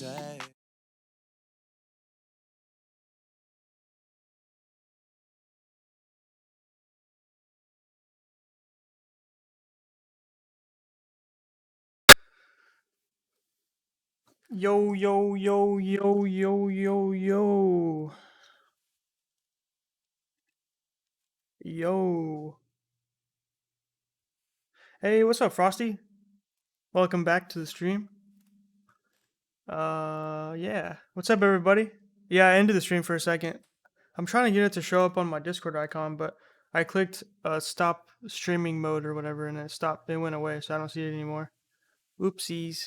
day. Yo, yo, yo, yo, yo, yo, yo. Yo. Hey, what's up, Frosty? Welcome back to the stream. Yeah. What's up, everybody? Yeah, I ended the stream for a second. I'm trying to get it to show up on my Discord icon, but I clicked stop streaming mode or whatever, and it stopped. It went away, so I don't see it anymore. Oopsies.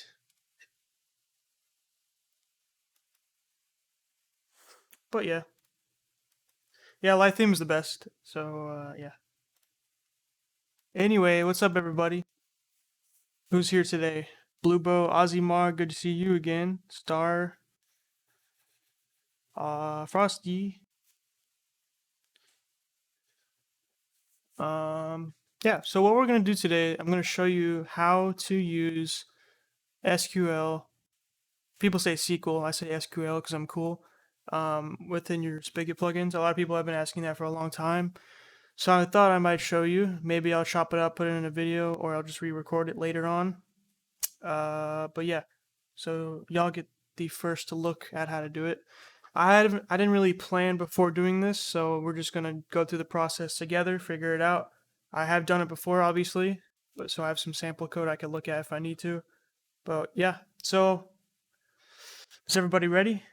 But yeah. Yeah, live theme's the best. So, yeah. Anyway, what's up, everybody? Who's here today? Bluebo, Ozzy good to see you again. Star, Frosty. Yeah, so what we're going to do today, I'm going to show you how to use SQL. People say SQL, I say SQL because I'm cool. Within your Spigot plugins. A lot of people have been asking that for a long time. So I thought I might show you. Maybe I'll chop it up, put it in a video, or I'll just re-record it later on. But yeah, so y'all get the first look at how to do it. I didn't really plan before doing this, so we're just gonna go through the process together, figure it out. I have done it before, obviously, but so I have some sample code I can look at if I need to. But yeah, so is everybody ready?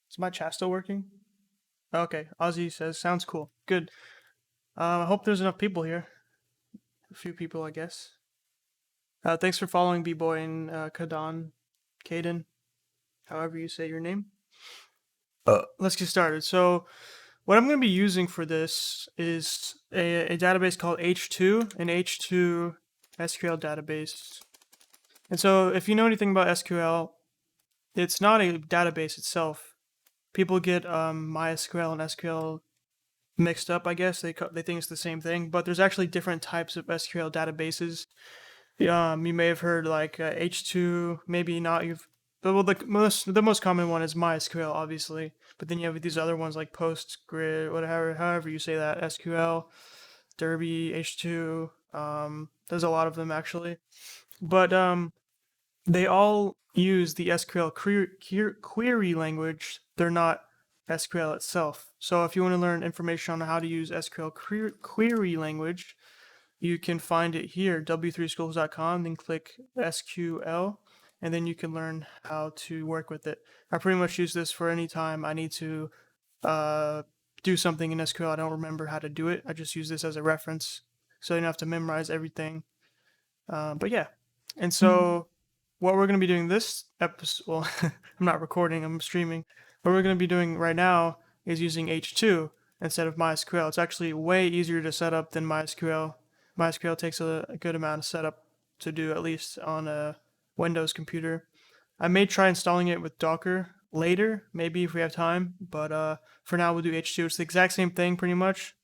Is my chat still working? Okay, Ozzy says sounds cool. Good. I hope there's enough people here. A few people, I guess. Thanks for following B-Boy and Kaden, however you say your name. Let's get started. So, what I'm going to be using for this is a database called H2, an H2 SQL database. And so, if you know anything about SQL, it's not a database itself. People get MySQL and SQL mixed up, I guess. They think it's the same thing, but there's actually different types of SQL databases. You may have heard like H2, maybe not. Well, the most common one is MySQL, obviously. But then you have these other ones like PostgreSQL, whatever, however you say that, SQL, Derby, H2. There's a lot of them actually, but they all use the SQL query language. They're not SQL itself. So if you want to learn information on how to use SQL query language, you can find it here, w3schools.com, then click SQL, and then you can learn how to work with it. I pretty much use this for any time I need to do something in SQL. I don't remember how to do it. I just use this as a reference, so you don't have to memorize everything. But yeah, and so what we're going to be doing this episode, well, I'm not recording, I'm streaming. What we're going to be doing right now is using H2 instead of MySQL. It's actually way easier to set up than MySQL. MySQL takes a good amount of setup to do, at least on a Windows computer. I may try installing it with Docker later, maybe if we have time, but for now we'll do H2. It's the exact same thing pretty much.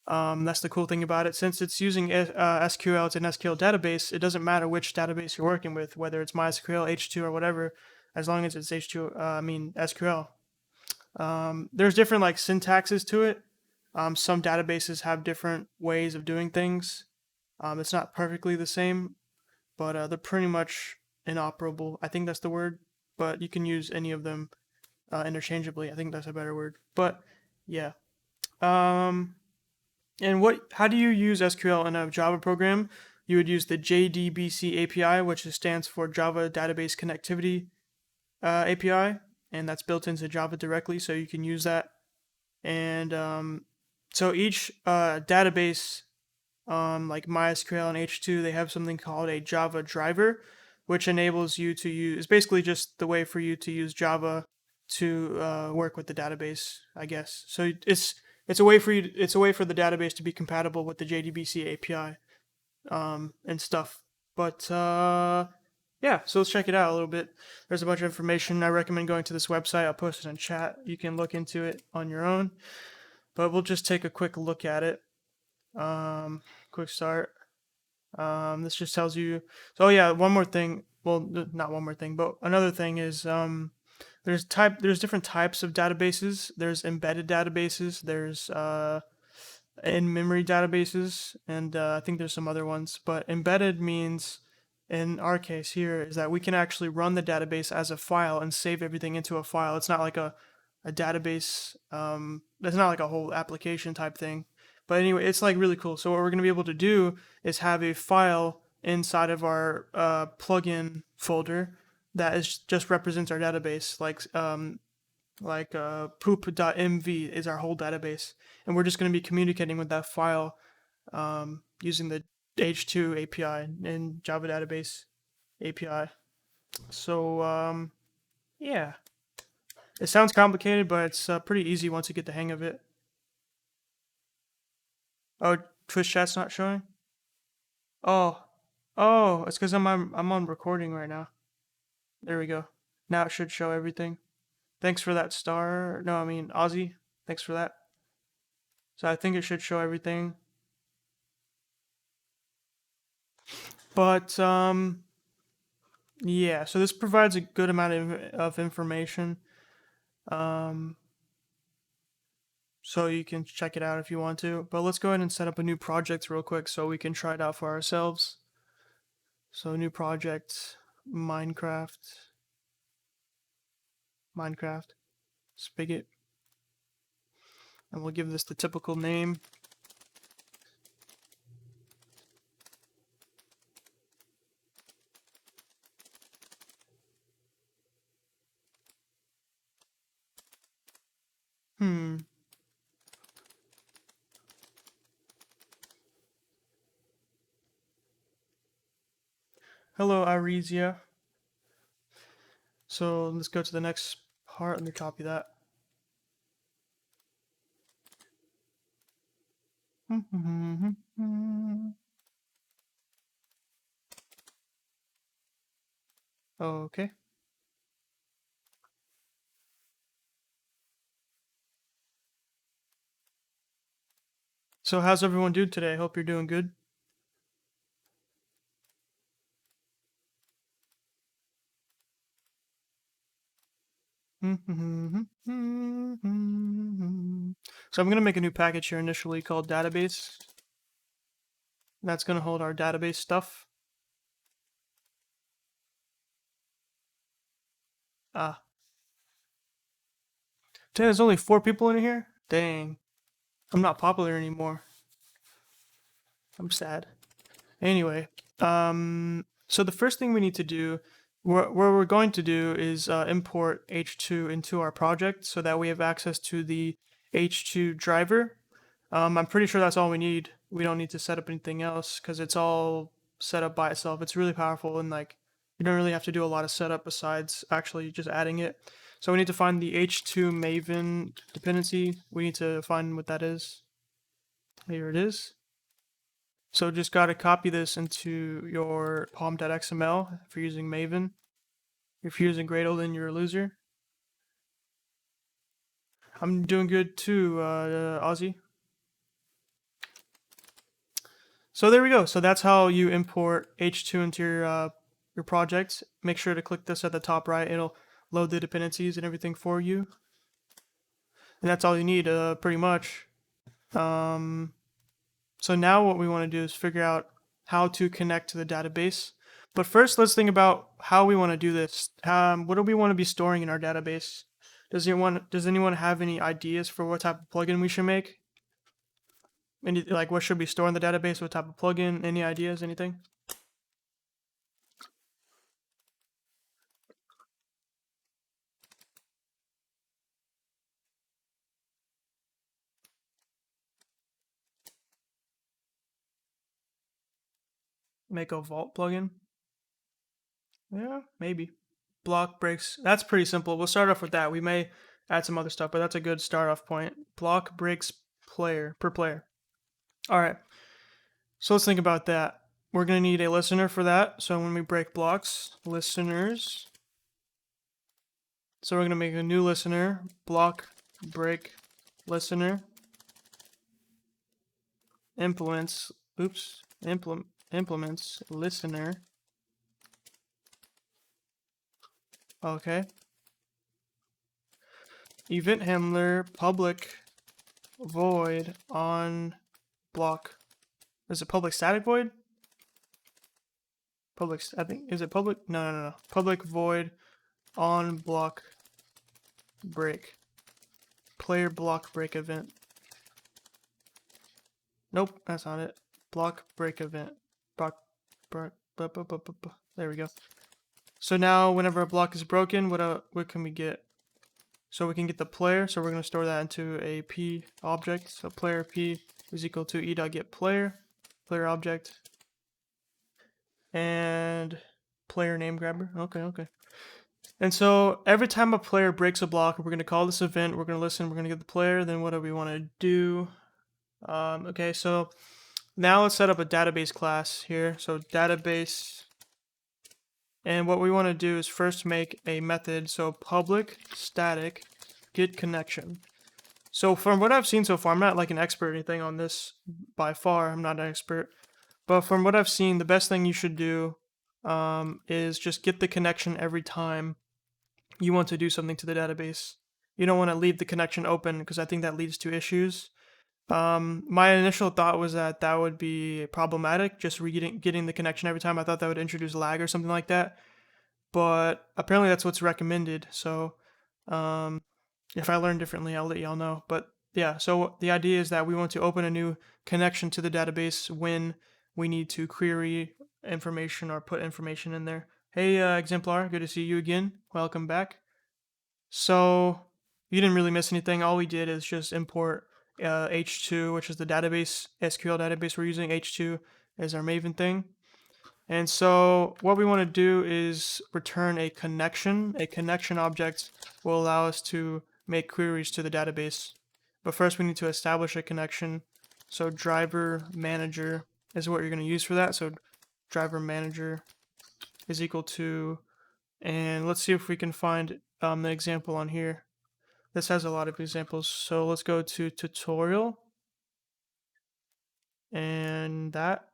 That's the cool thing about it. Since it's using SQL, it's an SQL database, it doesn't matter which database you're working with, whether it's MySQL, H2, or whatever, as long as it's SQL. There's different like syntaxes to it. Some databases have different ways of doing things. It's not perfectly the same, but they're pretty much inoperable. I think that's the word, but you can use any of them interchangeably. I think that's a better word. But yeah. And how do you use SQL in a Java program? You would use the Jdbc Api, which stands for Java Database Connectivity API, and that's built into Java directly, so you can use that. And so each database, like MySQL and H2, they have something called a Java driver, which enables you to use. It's basically just the way for you to use Java to work with the database, I guess. So it's a way for the database to be compatible with the JDBC API. and stuff. But yeah, so let's check it out a little bit. There's a bunch of information. I recommend going to this website. I'll post it in chat. You can look into it on your own. But we'll just take a quick look at it. Quick start. This just tells you. So yeah, one more thing. Well, not one more thing, but another thing is there's different types of databases. There's embedded databases. There's in-memory databases, and I think there's some other ones. But embedded means, in our case here, is that we can actually run the database as a file and save everything into a file. It's not like a database. It's not like a whole application type thing. But anyway, it's like really cool. So what we're going to be able to do is have a file inside of our plugin folder that is just represents our database, like poop.mv is our whole database, and we're just going to be communicating with that file using the H2 API and Java Database API. So yeah, it sounds complicated, but it's pretty easy once you get the hang of it. Oh, Twitch chat's not showing. Oh, oh, it's because I'm on recording right now. There we go. Now it should show everything. Thanks for that star. No, I mean Ozzy. Thanks for that. So I think it should show everything. But yeah, so this provides a good amount of information. So you can check it out if you want to. But let's go ahead and set up a new project real quick so we can try it out for ourselves. So new project, Minecraft, Spigot. And we'll give this the typical name. Hello, Iresia. So let's go to the next part. Let me copy that. Okay. So how's everyone doing today? I hope you're doing good. So I'm going to make a new package here initially called database. That's going to hold our database stuff. Ah. Dang, there's only 4 people in here? Dang. I'm not popular anymore. I'm sad. Anyway, so the first thing we need to do, what we're going to do is import H2 into our project so that we have access to the H2 driver. I'm pretty sure that's all we need. We don't need to set up anything else because it's all set up by itself. It's really powerful, and like you don't really have to do a lot of setup besides actually just adding it. So we need to find the H2 Maven dependency. We need to find what that is. Here it is. So just got to copy this into your pom.xml if you're using Maven. If you're using Gradle, then you're a loser. I'm doing good too, Ozzy. So there we go. So that's how you import H2 into your project. Make sure to click this at the top right. It'll load the dependencies and everything for you. And that's all you need, pretty much. So now what we want to do is figure out how to connect to the database. But first, let's think about how we want to do this. What do we want to be storing in our database? Does anyone have any ideas for what type of plugin we should make? Like what should be stored in the database? What type of plugin? Any ideas? Anything? Make a Vault plugin? Yeah, maybe. Block breaks. That's pretty simple. We'll start off with that. We may add some other stuff, but that's a good start off point. Block breaks per player. All right. So let's think about that. we're going to need a listener for that. So when we break blocks, listeners. So we're going to make a new listener, block break listener, implements listener. Okay. Event handler public void on block. Is it public static void? Public, I think, is it public? No. Public void on block break. Player block break event. Nope, that's not it. Block break event. Block, there we go. So now whenever a block is broken, what can we get? So we can get the player, so we're going to store that into a P object. So player P is equal to e.getPlayer, player object, and player name grabber. Okay. And so every time a player breaks a block, we're going to call this event, we're going to listen, we're going to get the player, then what do we want to do? Okay, so now let's set up a database class here. So database, and what we want to do is first make a method, so public static get connection. So from what I've seen so far, I'm not like an expert or anything on this by far, I'm not an expert, but from what I've seen, the best thing you should do is just get the connection every time you want to do something to the database. You don't want to leave the connection open because I think that leads to issues. My initial thought was that would be problematic, just getting the connection every time. I thought that would introduce lag or something like that, but apparently that's what's recommended. So if I learn differently, I'll let y'all know. But yeah, so the idea is that we want to open a new connection to the database when we need to query information or put information in there. Hey, Exemplar, good to see you again. Welcome back. So you didn't really miss anything. All we did is just import H2, which is the database, SQL database we're using. H2 is our Maven thing. And so what we want to do is return a connection. A connection object will allow us to make queries to the database. But first we need to establish a connection. So driver manager is what you're going to use for that. So driver manager is equal to, and let's see if we can find an example on here. This has a lot of examples. So let's go to tutorial and that.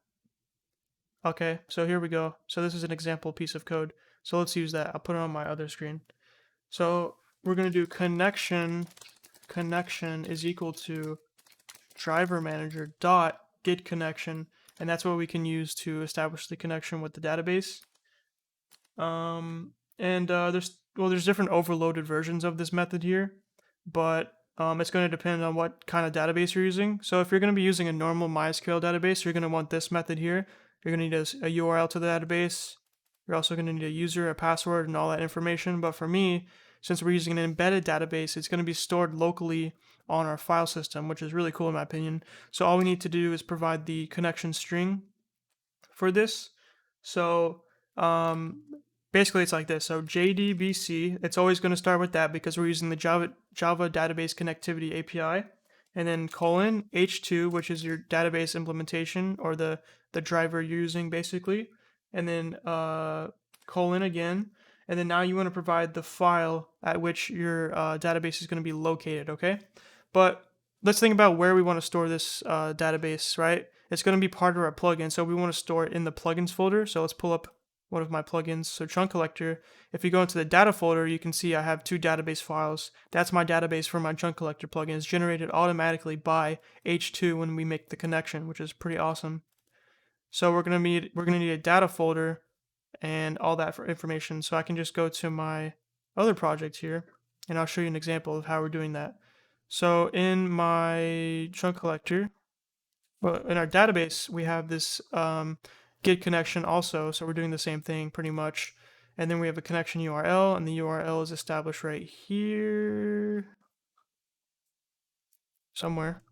Okay, so here we go. So this is an example piece of code. So let's use that. I'll put it on my other screen. So we're going to do connection is equal to driver manager dot get connection, and that's what we can use to establish the connection with the database. There's different overloaded versions of this method here, but it's going to depend on what kind of database you're using. So if you're going to be using a normal MySQL database, you're going to want this method here. You're going to need a URL to the database. You're also going to need a user, a password, and all that information. But for me, since we're using an embedded database, it's going to be stored locally on our file system, which is really cool in my opinion. So all we need to do is provide the connection string for this. So basically it's like this. So Jdbc, it's always going to start with that because we're using the Java Database Connectivity API, and then colon H2, which is your database implementation or the driver you're using basically, and then colon again, and then now you want to provide the file at which your database is going to be located, okay? But let's think about where we want to store this database, right? It's going to be part of our plugin, so we want to store it in the plugins folder. So let's pull up one of my plugins. So chunk collector, if you go into the data folder, you can see I have 2 database files. That's my database for my chunk collector plugin. It's generated automatically by H2 when we make the connection, which is pretty awesome. So we're gonna need a data folder and all that for information. So I can just go to my other project here, and I'll show you an example of how we're doing that. So in my chunk collector, well, in our database, we have this get connection also. So we're doing the same thing pretty much. And then we have a connection URL, and the URL is established right here somewhere.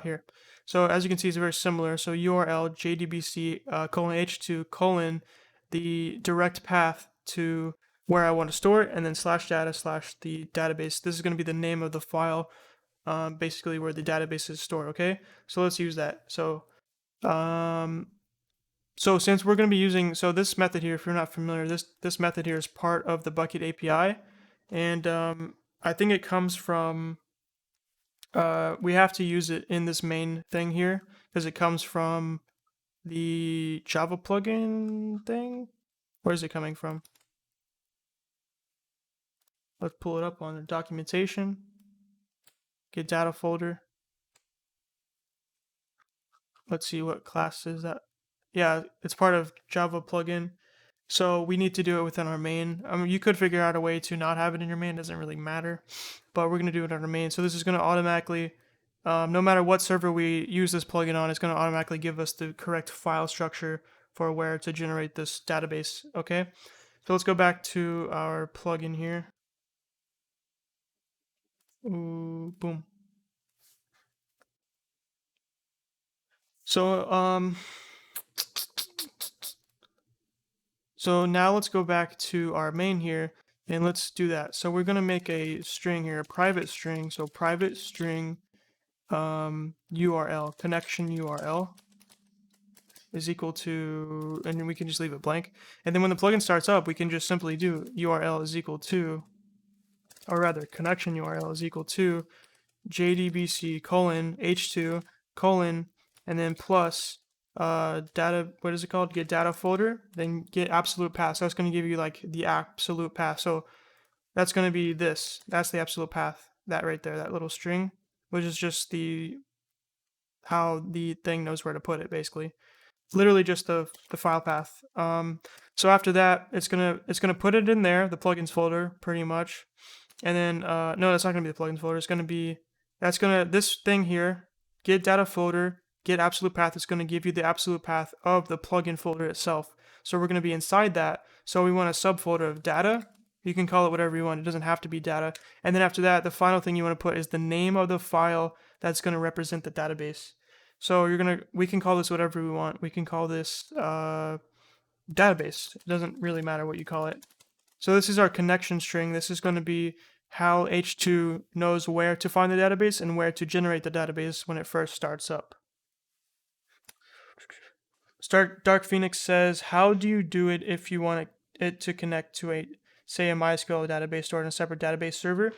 Here. So as you can see, it's very similar. So URL jdbc colon h2 colon the direct path to where I want to store it, and then slash data slash the database. This is going to be the name of the file, basically where the database is stored. Okay, so let's use that. So So since we're going to be using, so this method here, if you're not familiar, this method here is part of the bucket API, and I think it comes from, we have to use it in this main thing here because it comes from the Java plugin thing. Where is it coming from? Let's pull it up on the documentation. Get data folder. Let's see what class is that. Yeah, it's part of Java plugin. So we need to do it within our main. I mean, you could figure out a way to not have it in your main. It doesn't really matter. But we're going to do it on our main. So this is going to automatically, no matter what server we use this plugin on, it's going to automatically give us the correct file structure for where to generate this database. Okay. So let's go back to our plugin here. Ooh, boom. So so now let's go back to our main here and let's do that. So we're gonna make a string here, a private string. So private string URL, connection URL is equal to, and we can just leave it blank. And then when the plugin starts up, we can just simply do URL is equal to, or rather connection URL is equal to Jdbc colon h2 colon and then plus data, what is it called, get data folder, then get absolute path. So that's going to give you like the absolute path. So that's going to be this, that's the absolute path, that right there, that little string, which is just the how the thing knows where to put it, basically literally just the file path. So after that, it's gonna put it in there, the plugins folder, pretty much. And then no, that's not gonna be the plugins folder. It's gonna be this thing here, get data folder, get absolute path. It's gonna give you the absolute path of the plugin folder itself. So we're gonna be inside that. So we want a subfolder of data. You can call it whatever you want. It doesn't have to be data. And then after that, the final thing you want to put is the name of the file that's going to represent the database. So we can call this whatever we want. We can call this database. It doesn't really matter what you call it. So this is our connection string. This is going to be how H2 knows where to find the database and where to generate the database when it first starts up. Dark Phoenix says, how do you do it if you want it to connect to say a MySQL database stored in a separate database server?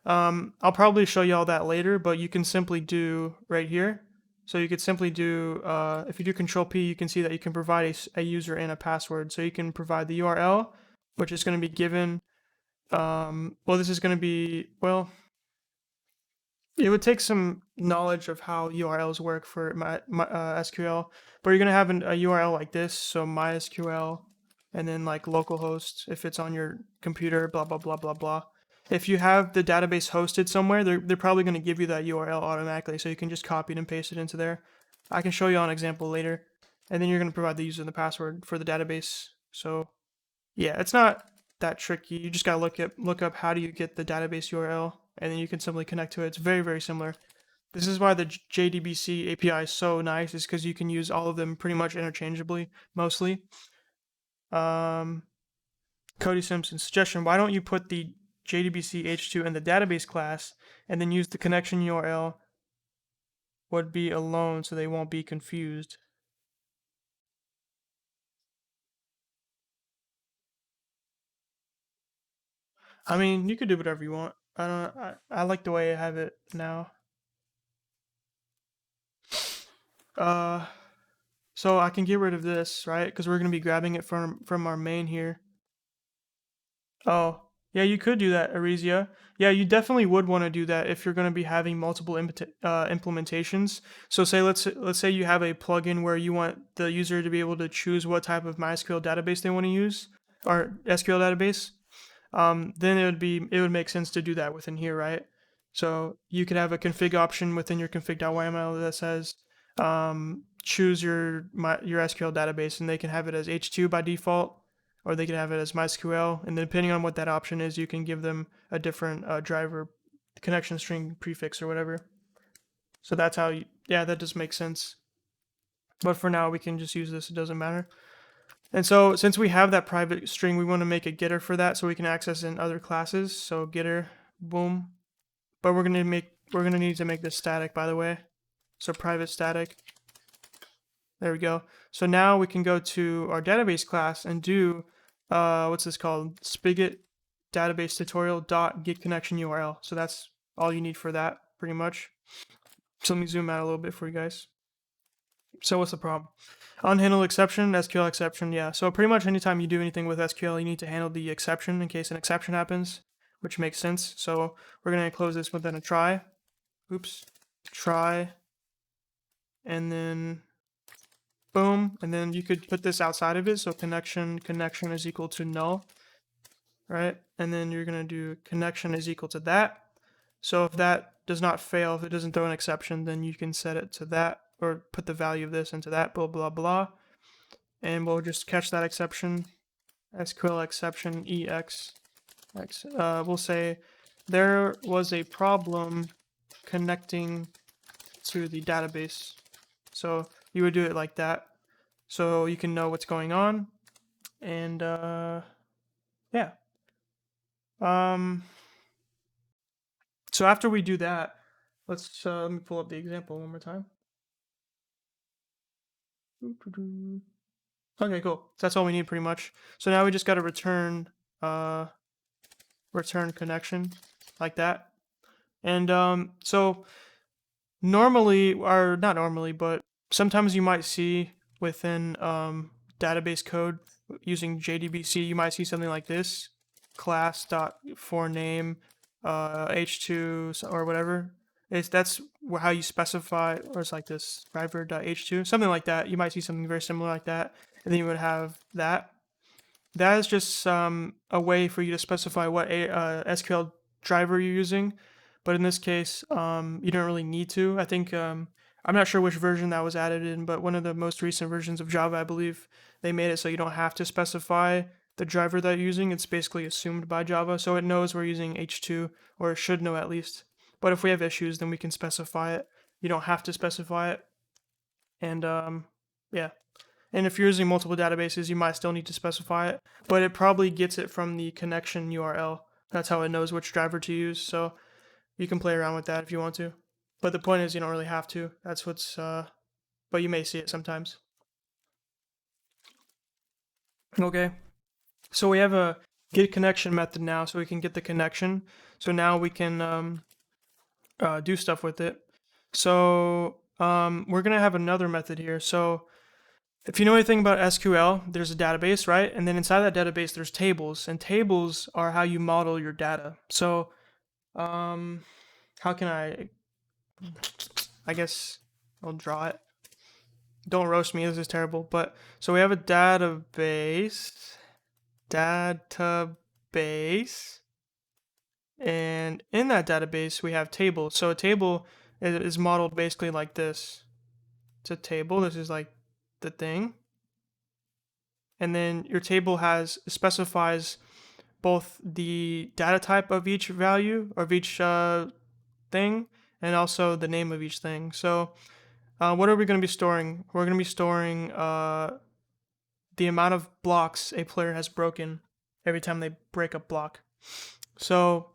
I'll probably show you all that later, but you can simply do right here. So you could simply do, if you do Control P, you can see that you can provide a user and a password. So you can provide the URL, which is going to be given, this is going to be, it would take some knowledge of how URLs work for SQL, but you're going to have a URL like this, so MySQL, and then like localhost if it's on your computer, blah, blah, blah, blah, blah. If you have the database hosted somewhere, they're probably going to give you that URL automatically, so you can just copy it and paste it into there. I can show you an example later, and then you're going to provide the user and the password for the database. So yeah, it's not that tricky. You just got to look up how do you get the database URL, and then you can simply connect to it. It's very, very similar. This is why the Jdbc API is so nice, is because you can use all of them pretty much interchangeably, mostly. Cody Simpson suggestion: why don't you put the Jdbc h2 in the database class and then use the connection URL would be alone so they won't be confused? I mean, you could do whatever you want. I like the way I have it now. So I can get rid of this, right? Because we're gonna be grabbing it from our main here. Oh, yeah, you could do that, Arisia. Yeah, you definitely would want to do that if you're going to be having multiple implementations. So let's say you have a plugin where you want the user to be able to choose what type of MySQL database they want to use, or SQL database. Then it would make sense to do that within here, right? So you could have a config option within your config.yml that says choose your SQL database, and they can have it as H2 by default, or they can have it as MySQL, and then depending on what that option is, you can give them a different driver connection string prefix or whatever. So that's how that does make sense. But for now, we can just use this, it doesn't matter. And so since we have that private string, we want to make a getter for that so we can access in other classes. So getter, boom. But we're gonna need to make this static, by the way. So private static. There we go. So now we can go to our database class and do, what's this called? Spigot database tutorial dot get connection URL. So that's all you need for that, pretty much. So let me zoom out a little bit for you guys. So what's the problem? Unhandled exception, SQL exception, yeah. So pretty much anytime you do anything with SQL, you need to handle the exception in case an exception happens, which makes sense. So we're gonna close this within a try. Oops, try, and then boom, and then you could put this outside of it. So connection is equal to null, right? And then you're gonna do connection is equal to that. So if that does not fail, if it doesn't throw an exception, then you can set it to that, or put the value of this into that, blah, blah, blah. And we'll just catch that exception, SQL exception EX. We'll say there was a problem connecting to the database. So you would do it like that, so you can know what's going on. And yeah. So after we do that, let's let me pull up the example one more time. Okay, cool. So that's all we need pretty much. So now we just got to return return connection like that. And so normally, or not normally, but sometimes you might see within database code using JDBC, you might see something like this: class.forName h2 or whatever. That's how you specify, or it's like this driver.h2, something like that. You might see something very similar like that, and then you would have that. That is just a way for you to specify what SQL driver you're using, but in this case, you don't really need to. I think I'm not sure which version that was added in, but one of the most recent versions of Java, I believe, they made it so you don't have to specify the driver that you're using. It's basically assumed by Java, so it knows we're using H2, or it should know at least. But if we have issues, then we can specify it. You don't have to specify it, and yeah. And if you're using multiple databases, you might still need to specify it, but it probably gets it from the connection URL. That's how it knows which driver to use. So you can play around with that if you want to. But the point is, you don't really have to. That's what's, but you may see it sometimes. Okay. So we have a get connection method now, so we can get the connection. So now we can do stuff with it. So we're going to have another method here. So if you know anything about SQL, there's a database, right? And then inside that database, there's tables, and tables are how you model your data. So, how can I guess I'll draw it. Don't roast me, this is terrible. But, so we have a database, and in that database, we have tables. So a table is modeled basically like this. It's a table, this is like the thing. And then your table specifies both the data type of each value, of each thing, and also the name of each thing. So what are we going to be storing? We're going to be storing the amount of blocks a player has broken every time they break a block. So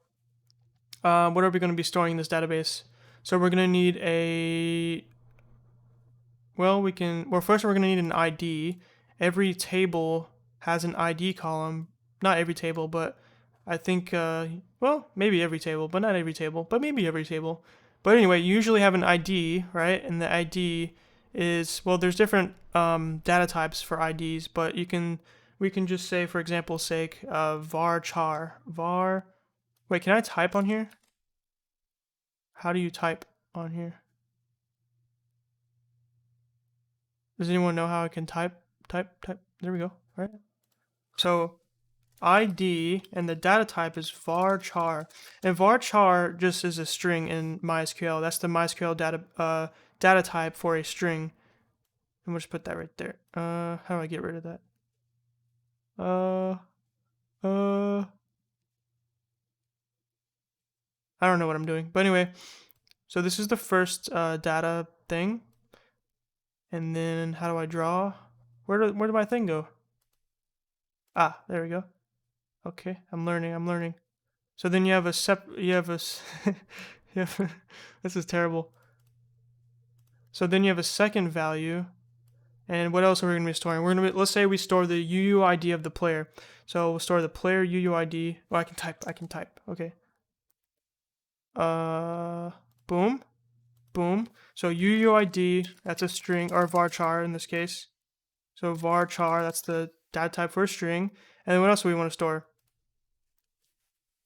what are we going to be storing in this database? So we're going to need first we're going to need an ID. Every table has an ID column. Not every table, but I think, maybe every table, but not every table, but maybe every table. But anyway, you usually have an ID, right? And the ID is, there's different data types for IDs, but we can just say, for example's sake, varchar. Wait, can I type on here? How do you type on here? Does anyone know how I can type? There we go, right? So ID and the data type is varchar, and varchar just is a string in MySQL. That's the MySQL data type for a string, and we'll just put that right there. How do I get rid of that? I don't know what I'm doing, but anyway, so this is the first data thing, and then how do I draw? Where did my thing go? Ah, there we go. Okay, I'm learning. So then you have a this is terrible. So then you have a second value, And what else are we going to be storing? Let's say we store the UUID of the player. So we'll store the player UUID. Oh, I can type. Okay. Boom. Boom. So UUID, that's a string, or varchar in this case. So varchar, that's the data type for a string. And then what else do we want to store?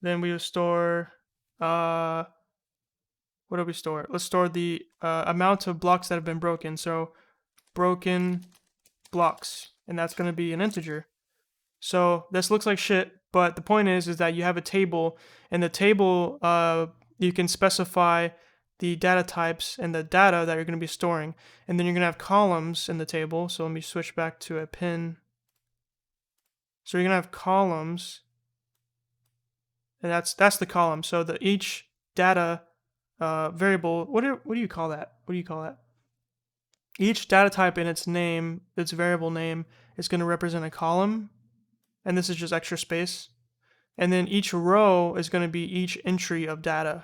Then we will store, what do we store? Let's store the amount of blocks that have been broken. So broken blocks, and that's going to be an integer. So this looks like shit, but the point is that you have a table, and the table, you can specify the data types and the data that you're going to be storing, and then you're going to have columns in the table. So let me switch back to a pin. So you're going to have columns, and that's the column. So each data variable, what do you call that? What do you call that? Each data type in its name, its variable name, is going to represent a column, and this is just extra space. And then each row is going to be each entry of data.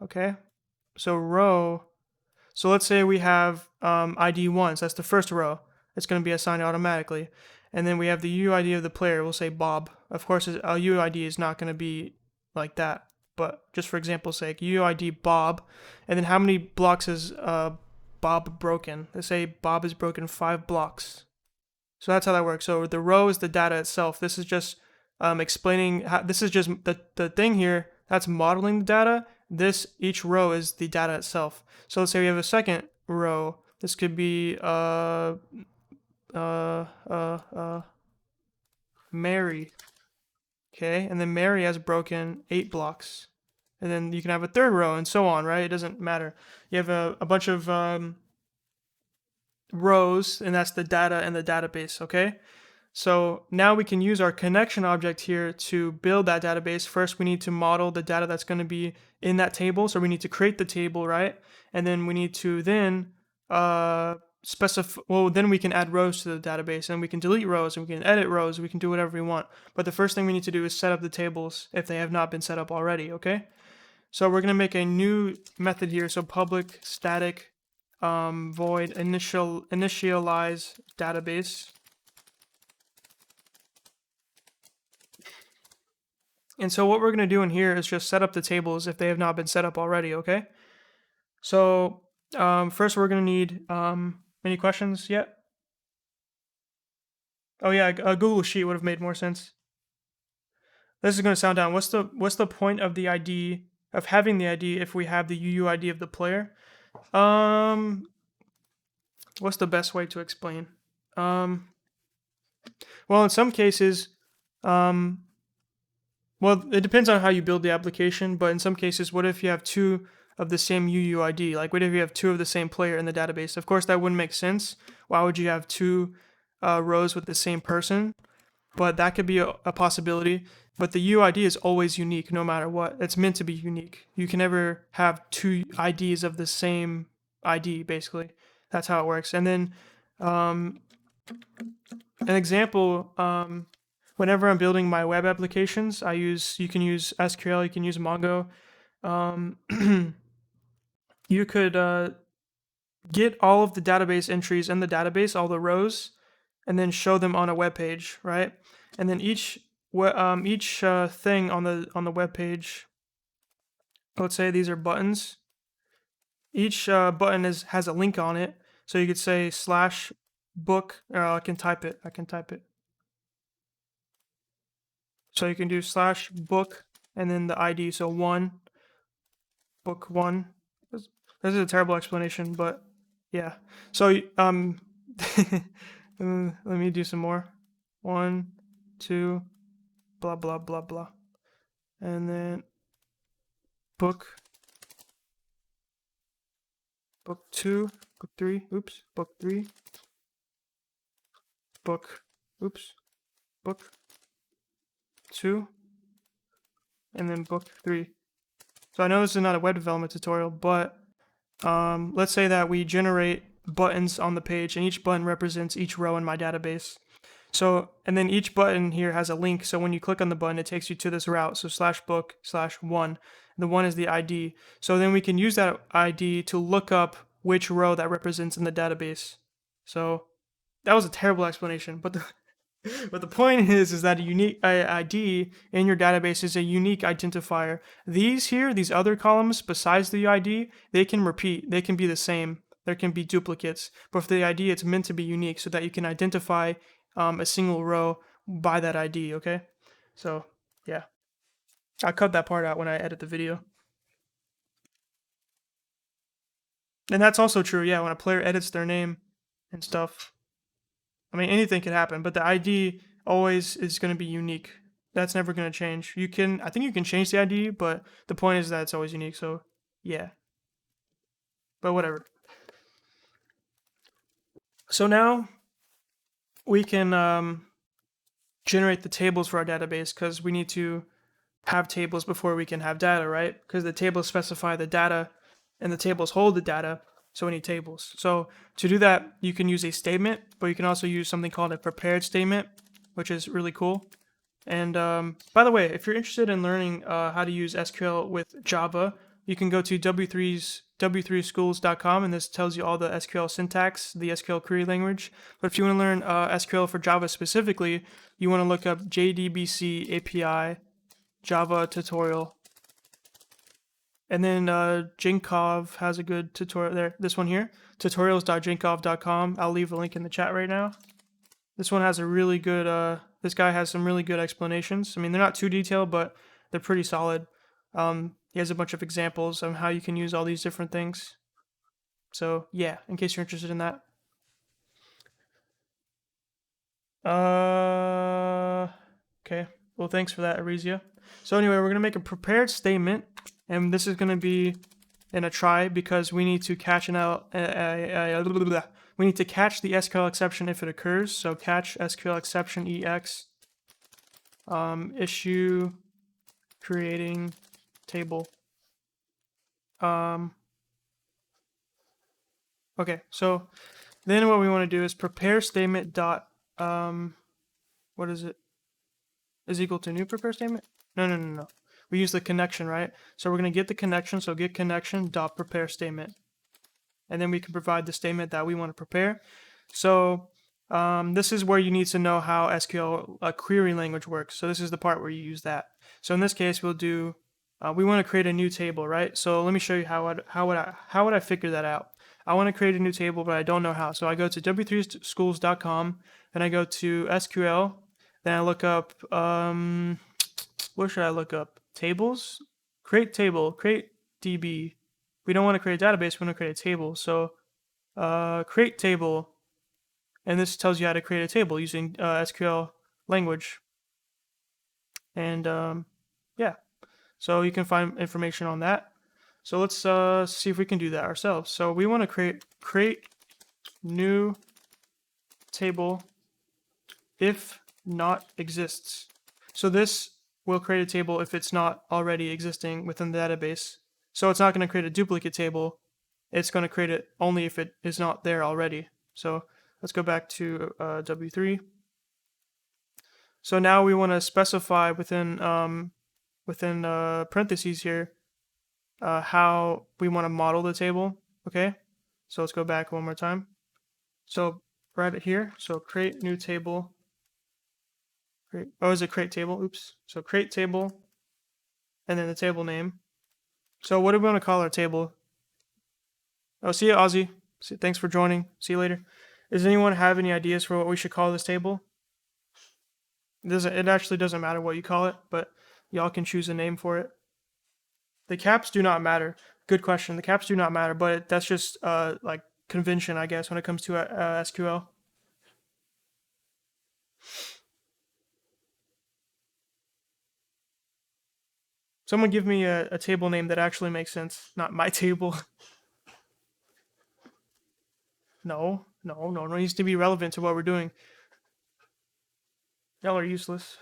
Okay, so row. So let's say we have ID 1, so that's the first row. It's going to be assigned automatically. And then we have the UUID of the player. We'll say Bob. Of course, a UUID is not going to be like that, but just for example's sake, UUID Bob. And then how many blocks is Bob broken? Let's say Bob is broken 5 blocks. So that's how that works. So the row is the data itself. This is just explaining how, this is just the thing here that's modeling the data. Each row is the data itself. So let's say we have a second row. This could be Mary. Okay, and then Mary has broken 8 blocks. And then you can have a third row and so on, right? It doesn't matter. You have a bunch of rows, and that's the data in the database, okay? So now we can use our connection object here to build that database. First, we need to model the data that's going to be in that table. So we need to create the table, right? And then we need to then specify, well, then we can add rows to the database, and we can delete rows, and we can edit rows, we can do whatever we want. But the first thing we need to do is set up the tables if they have not been set up already, okay? So we're going to make a new method here. So public static void initialize database. And so what we're going to do in here is just set up the tables if they have not been set up already, okay? So first we're going to need, any questions yet? Oh yeah, a Google Sheet would have made more sense. This is going to sound down. What's the point of the ID, of having the ID if we have the UUID of the player? What's the best way to explain? Well, in some cases, well, it depends on how you build the application, but in some cases, what if you have 2 of the same UUID? Like, what if you have 2 of the same player in the database? Of course, that wouldn't make sense. Why would you have 2 rows with the same person? But that could be a possibility. But the UID is always unique, no matter what. It's meant to be unique. You can never have 2 IDs of the same ID, basically. That's how it works. And then an example, whenever I'm building my web applications, you can use SQL, you can use Mongo. You could get all of the database entries in the database, all the rows, and then show them on a web page, right? And then each thing on the web page, let's say these are buttons. Each button has a link on it, so you could say /book, or I can type it. So you can do /book and then the ID, so 1, book 1. This is a terrible explanation, but yeah. So let me do some more. 1, 2, blah blah blah blah, and then book 2, book 3, oops, book 3, book 2, and then book 3. So I know this is not a web development tutorial, but let's say that we generate buttons on the page, and each button represents each row in my database. So, and then each button here has a link, so when you click on the button, it takes you to this route, so /book/1. The 1 is the ID. So then we can use that ID to look up which row that represents in the database. So that was a terrible explanation, but the point is that a unique ID in your database is a unique identifier. These other columns besides the ID, they can repeat. They can be the same. There can be duplicates. But for the ID, it's meant to be unique so that you can identify a single row by that ID, okay? So, yeah. I cut that part out when I edit the video. And that's also true, yeah, when a player edits their name and stuff. I mean, anything could happen, but the ID always is going to be unique. That's never going to change. I think you can change the ID, but the point is that it's always unique, so yeah. But whatever. So now we can generate the tables for our database because we need to have tables before we can have data, right? Because the tables specify the data and the tables hold the data, so we need tables. So to do that, you can use a statement, but you can also use something called a prepared statement, which is really cool. And by the way, if you're interested in learning how to use SQL with Java, you can go to w3schools.com, and this tells you all the SQL syntax, the SQL query language. But if you want to learn SQL for Java specifically, you want to look up Jdbc Api Java tutorial. And then Jinkov has a good tutorial there. This one here, tutorials.jinkov.com. I'll leave a link in the chat right now. This one has a really good, this guy has some really good explanations. I mean, they're not too detailed, but they're pretty solid. He has a bunch of examples of how you can use all these different things. So yeah, in case you're interested in that. Okay. Well, thanks for that, Arisia. So anyway, we're going to make a prepared statement, and this is going to be in a try because we need to catch we need to catch the SQL exception if it occurs. So catch SQL exception EX issue creating table. Okay, so then what we want to do is prepare statement dot what is it? Is equal to new prepare statement? No. We use the connection, right? So we're gonna get the connection. So get connection dot prepare statement, and then we can provide the statement that we want to prepare. So this is where you need to know how SQL query language works. So this is the part where you use that. So in this case, we'll do. We want to create a new table, right? So let me show you how would I figure that out. I want to create a new table, but I don't know how. So I go to w3schools.com, and I go to SQL. Then I look up. What should I look up? Tables. Create table. Create DB. We don't want to create a database. We want to create a table. So create table, and this tells you how to create a table using SQL language. And yeah, so you can find information on that. So let's see if we can do that ourselves. So we want to create new table if not exists. So this will create a table if it's not already existing within the database. So it's not going to create a duplicate table. It's going to create it only if it is not there already. So let's go back to W3. So now we want to specify within parentheses here how we want to model the table. Okay, so let's go back one more time. So right here, so create new table. Is it create table? Oops. So create table, and then the table name. So what do we want to call our table? Oh, see you, Ozzy. Thanks for joining. See you later. Does anyone have any ideas for what we should call this table? It actually doesn't matter what you call it, but y'all can choose a name for it. The caps do not matter. Good question. The caps do not matter, but that's just like convention, I guess, when it comes to SQL. Someone give me a table name that actually makes sense, not my table. No, it needs to be relevant to what we're doing. Y'all are useless.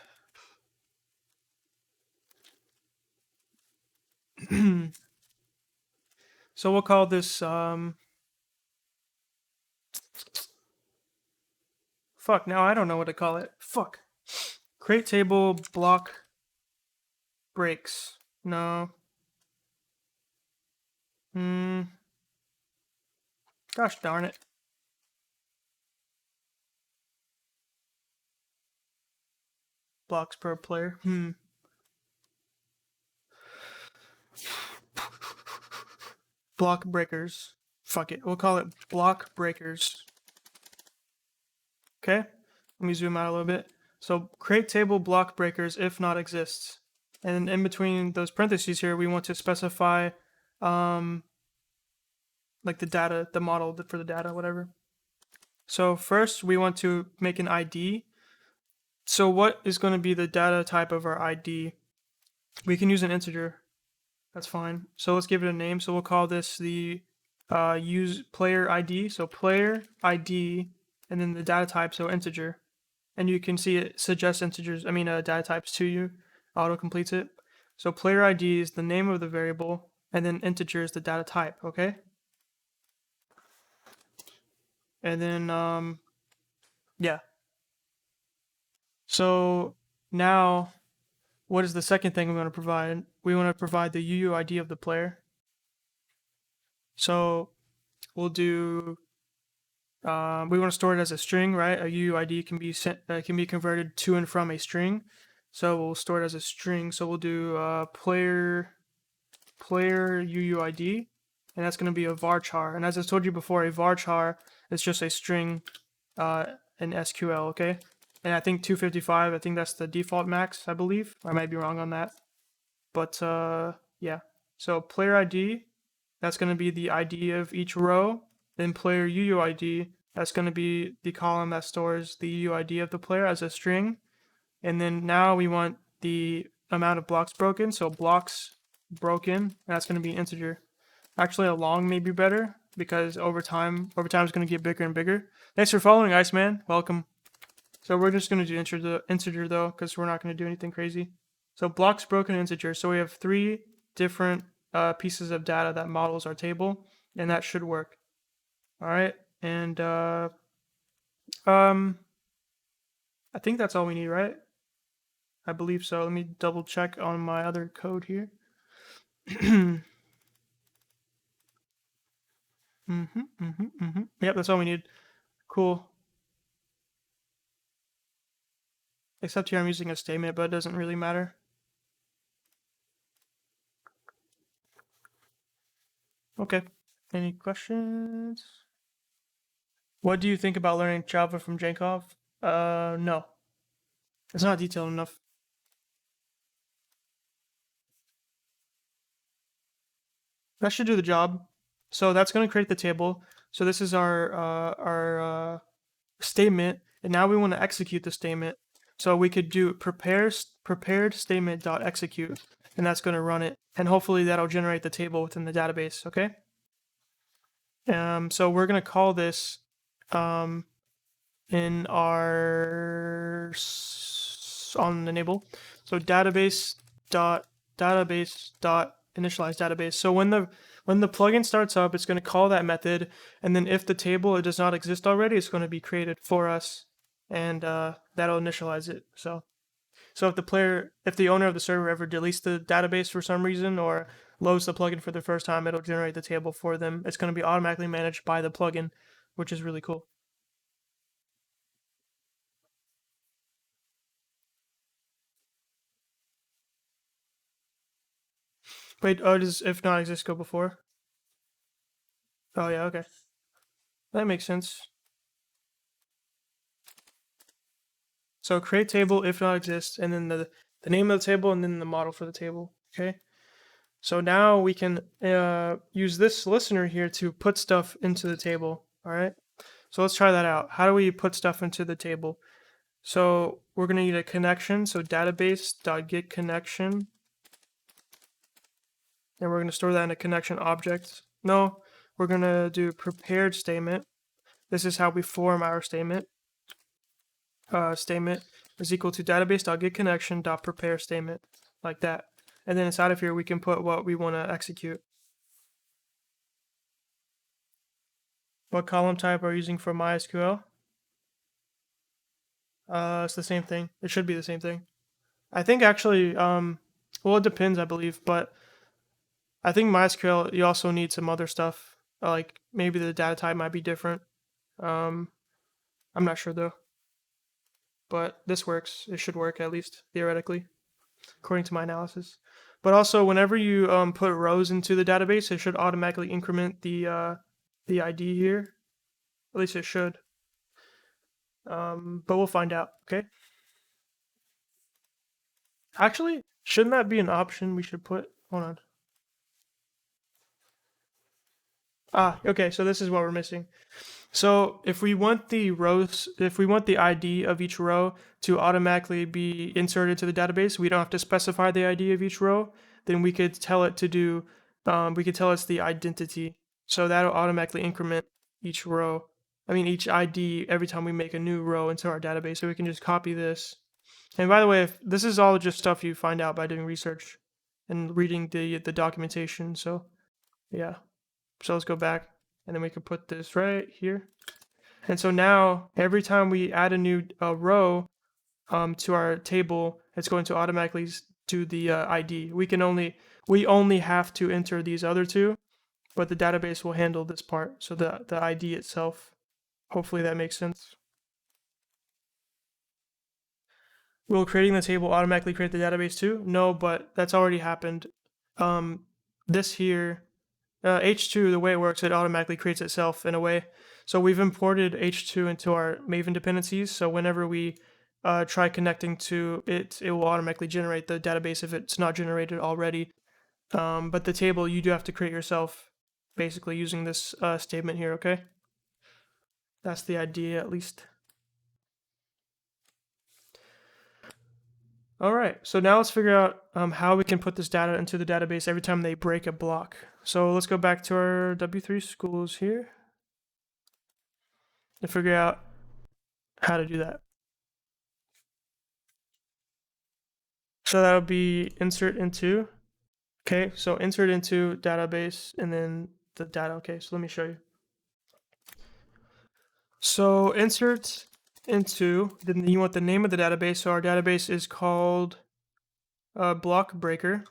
So we'll call this fuck, now I don't know what to call it. Fuck. Create table block breaks. No. Gosh darn it. blocks per player. Block breakers. Fuck it. We'll call it block breakers. Okay? Let me zoom out a little bit. So create table block breakers if not exists. And in between those parentheses here, we want to specify like the data, the model for the data, whatever. So first we want to make an ID. So what is going to be the data type of our ID? We can use an integer. That's fine. So let's give it a name. So we'll call this the use player ID. So player ID and then the data type, so integer. And you can see it suggests integers, data types to you, auto completes it. So player ID is the name of the variable, and then integer is the data type, okay? And then, yeah. So now, what is the second thing we want to provide? We want to provide the UUID of the player. So we'll do, we want to store it as a string, right? A UUID can be can be converted to and from a string. So we'll store it as a string. So we'll do player UUID, and that's going to be a varchar. And as I told you before, a varchar is just a string in SQL, okay? And I think 255, I think that's the default max, I believe. I might be wrong on that. But yeah. So player ID, that's going to be the ID of each row. Then player UUID, that's going to be the column that stores the UUID of the player as a string. And then now we want the amount of blocks broken. So blocks broken, that's going to be an integer. Actually, a long may be better because over time it's going to get bigger and bigger. Thanks for following, Iceman. Welcome. So we're just going to do integer though, because we're not going to do anything crazy. So blocks broken integer. So we have 3 different pieces of data that models our table, and that should work. All right, and I think that's all we need, right? I believe so. Let me double check on my other code here. Yep, that's all we need. Cool. Except here I'm using a statement, but it doesn't really matter. Okay. Any questions? What do you think about learning Java from Jankov? No. It's not detailed enough. That should do the job. So that's going to create the table. So this is our statement, and now we want to execute the statement. So we could do prepared statement dot execute, and that's going to run it, and hopefully that'll generate the table within the database. Okay. So we're going to call this in our on enable. So database dot initialize database. So when the plugin starts up, it's going to call that method, and then if the table does not exist already, it's going to be created for us, and that'll initialize it. So if the owner of the server ever deletes the database for some reason or loads the plugin for the first time, it'll generate the table for them. It's going to be automatically managed by the plugin, which is really cool. Wait, does if not exist go before? Oh yeah, okay. That makes sense. So create table if not exists, and then the name of the table, and then the model for the table. Okay. So now we can use this listener here to put stuff into the table. All right. So let's try that out. How do we put stuff into the table? So we're going to need a connection. So database.get connection. And we're going to store that in a connection object. No, we're going to do prepared statement. This is how we form our statement. Statement is equal to database.getConnection.prepare statement, like that. And then inside of here, we can put what we want to execute. What column type are you using for MySQL? It's the same thing. It should be the same thing. I think actually, well, it depends, I believe, but I think MySQL, you also need some other stuff. Like maybe the data type might be different. I'm not sure though. but this works. It should work, at least theoretically, according to my analysis. But also, whenever you put rows into the database, it should automatically increment the ID here. At least it should. But we'll find out, okay? Actually, shouldn't that be an option we should put? Hold on. Ah, okay, so this is what we're missing. So if we want the rows, if we want the ID of each row to automatically be inserted to the database, we don't have to specify the ID of each row. Then we could tell it to do, we could tell it's the identity. So that'll automatically increment each row. I mean, each ID every time we make a new row into our database. So we can just copy this. And by the way, if this is all just stuff you find out by doing research and reading the documentation. So yeah. So let's go back, and then we can put this right here. And so now every time we add a new row to our table, it's going to automatically do the ID. We only have to enter these other two, but the database will handle this part. So the ID itself. Hopefully that makes sense. Will creating the table automatically create the database too? No, but that's already happened. This here, H2, the way it works, it automatically creates itself in a way. So we've imported H2 into our Maven dependencies. So whenever we try connecting to it, it will automatically generate the database if it's not generated already. But the table you do have to create yourself, basically using this statement here, okay? That's the idea, at least. All right, so now let's figure out how we can put this data into the database every time they break a block. So let's go back to our W3 schools here to figure out how to do that. So that would be insert into. Okay, so insert into database and then the data. Okay, so let me show you. So insert into, then you want the name of the database. So our database is called block breaker.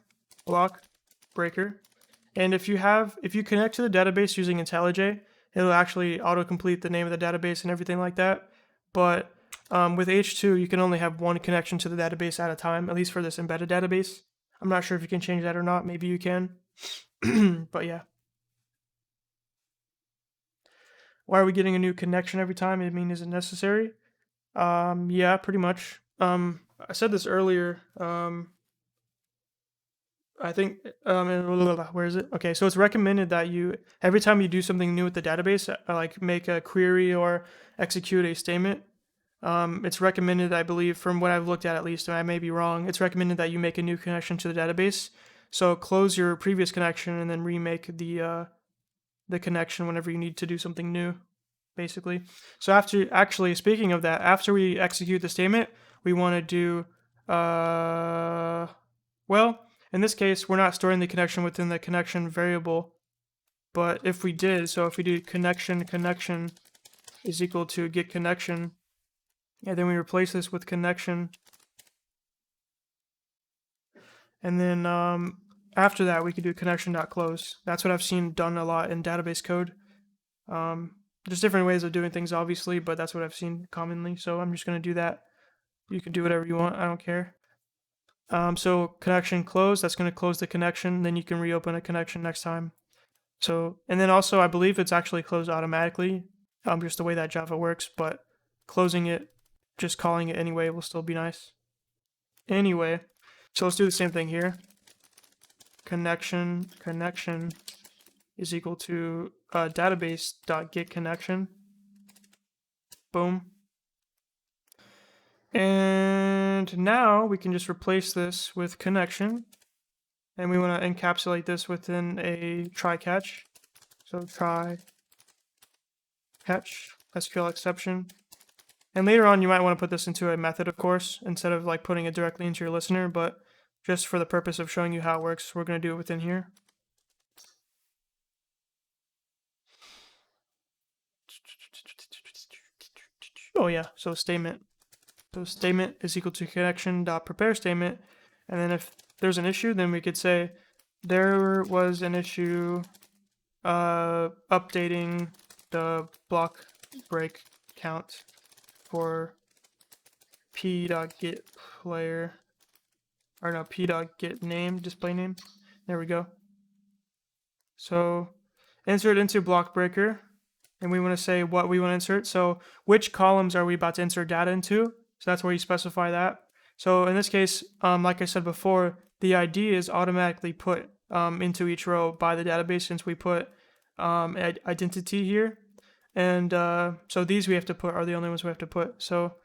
And if you connect to the database using IntelliJ, it'll actually autocomplete the name of the database and everything like that. But with H2, you can only have one connection to the database at a time, at least for this embedded database. I'm not sure if you can change that or not. Maybe you can. But yeah. Why are we getting a new connection every time? I mean, is it necessary? Yeah, pretty much. I said this earlier. I think, where is it? Okay, so it's recommended that you, every time you do something new with the database, like make a query or execute a statement, it's recommended, I believe, from what I've looked at least, and I may be wrong, it's recommended that you make a new connection to the database. So close your previous connection and then remake the connection whenever you need to do something new, basically. So actually, speaking of that, after we execute the statement, we want to do, well, in this case, we're not storing the connection within the connection variable, but if we did, so if we do connection is equal to get connection, and then we replace this with connection, and then after that we could do connection.close. That's what I've seen done a lot in database code. There's different ways of doing things, obviously, but that's what I've seen commonly, so I'm just going to do that. You can do whatever you want, I don't care. So connection close, that's going to close the connection, then you can reopen a connection next time. So, and then also I believe it's actually closed automatically, just the way that Java works, but closing it, just calling it anyway will still be nice. Anyway, so let's do the same thing here. Connection is equal to database.getConnection. Boom. And now we can just replace this with connection. And we want to encapsulate this within a try catch. So try catch SQL exception. And later on, you might want to put this into a method, of course, instead of like putting it directly into your listener. But just for the purpose of showing you how it works, we're going to do it within here. Oh yeah, so statement. So statement is equal to connection.prepare statement. And then if there's an issue, then we could say there was an issue updating the block break count for p.get player, or no, p.get name, display name. There we go. So insert into block breaker, and we want to say what we want to insert. So which columns are we about to insert data into? So that's where you specify that. So in this case, like I said before, the ID is automatically put into each row by the database since we put identity here. And so these we have to put are the only ones we have to put. So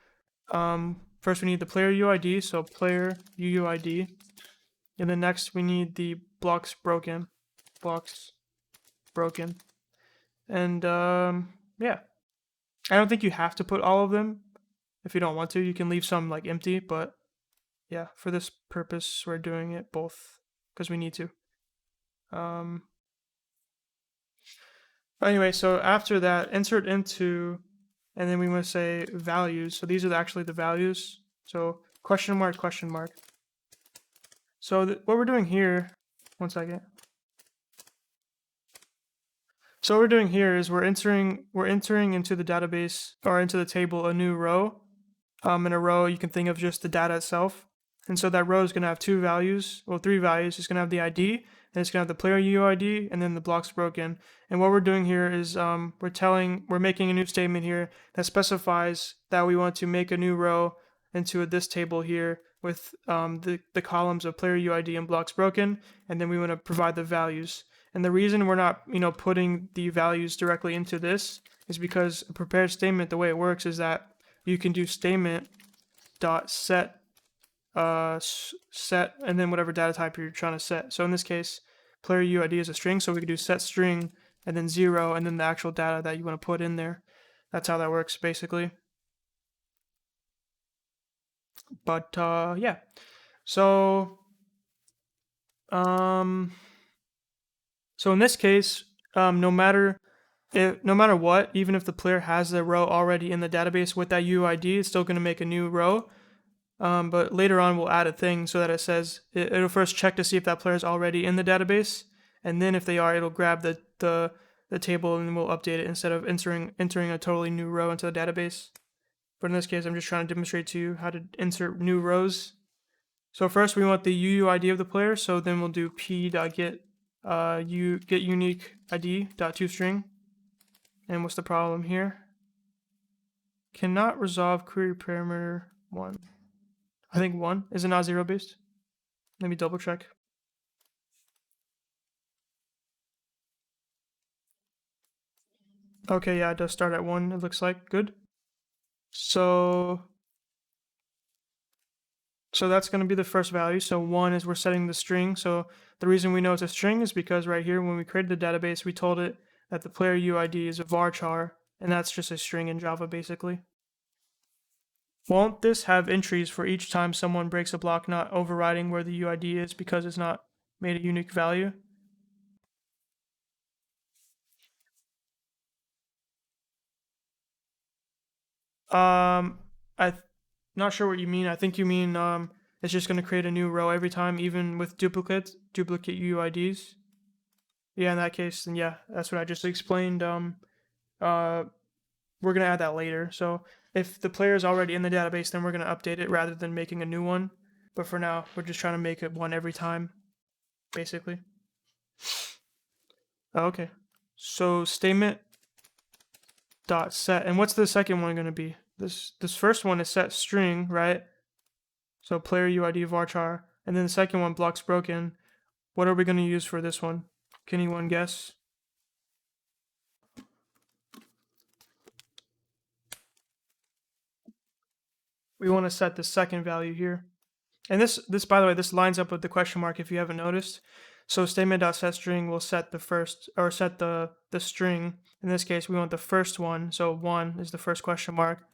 first we need the player UID, so player UUID. And then next we need the blocks broken. And yeah, I don't think you have to put all of them. If you don't want to, you can leave some like empty, but yeah, for this purpose we're doing it both because we need to. Anyway, so after that, insert into, and then we want to say values. So these are actually the values. So question mark. So what we're doing here, one second. So what we're doing here is we're entering into the database or into the table a new row. In a row, you can think of just the data itself. And so that row is going to have two values, well, three values. It's going to have the ID, and it's going to have the player UID, and then the blocks broken. And what we're doing here is we're making a new statement here that specifies that we want to make a new row into this table here with the columns of player UID and blocks broken, and then we want to provide the values. And the reason we're not, putting the values directly into this is because a prepared statement, the way it works is that you can do statement dot set and then whatever data type you're trying to set. So in this case, player UID is a string, so we could do set string and then 0 and then the actual data that you want to put in there. That's how that works basically. But yeah, so in this case, no matter what, even if the player has the row already in the database with that UID, it's still going to make a new row. But later on, we'll add a thing so that it says it'll first check to see if that player is already in the database, and then if they are, it'll grab the table and then we'll update it instead of entering a totally new row into the database. But in this case, I'm just trying to demonstrate to you how to insert new rows. So first, we want the UUID of the player. So then we'll do p.get get unique ID.toString. And what's the problem here? Cannot resolve query parameter 1. I think 1. Is it not 0 based? Let me double check. Okay, yeah, it does start at 1, it looks like. Good. So that's going to be the first value. So 1 is we're setting the string. So the reason we know it's a string is because right here when we created the database, we told it that the player UID is a varchar, and that's just a string in Java basically. Won't this have entries for each time someone breaks a block not overriding where the UID is because it's not made a unique value? I'm not sure what you mean. I think you mean it's just going to create a new row every time, even with duplicate UIDs. Yeah, in that case, then yeah, that's what I just explained. We're going to add that later. So if the player is already in the database, then we're going to update it rather than making a new one. But for now, we're just trying to make it one every time, basically. Okay. So statement dot set, and what's the second one going to be? This first one is set string, right? So player UID varchar, and then the second one blocks broken. What are we going to use for this one? Can anyone guess? We want to set the second value here. And this by the way, this lines up with the question mark if you haven't noticed. So statement.setString will set the first, or set the string. In this case, we want the first one. So 1 is the first question mark.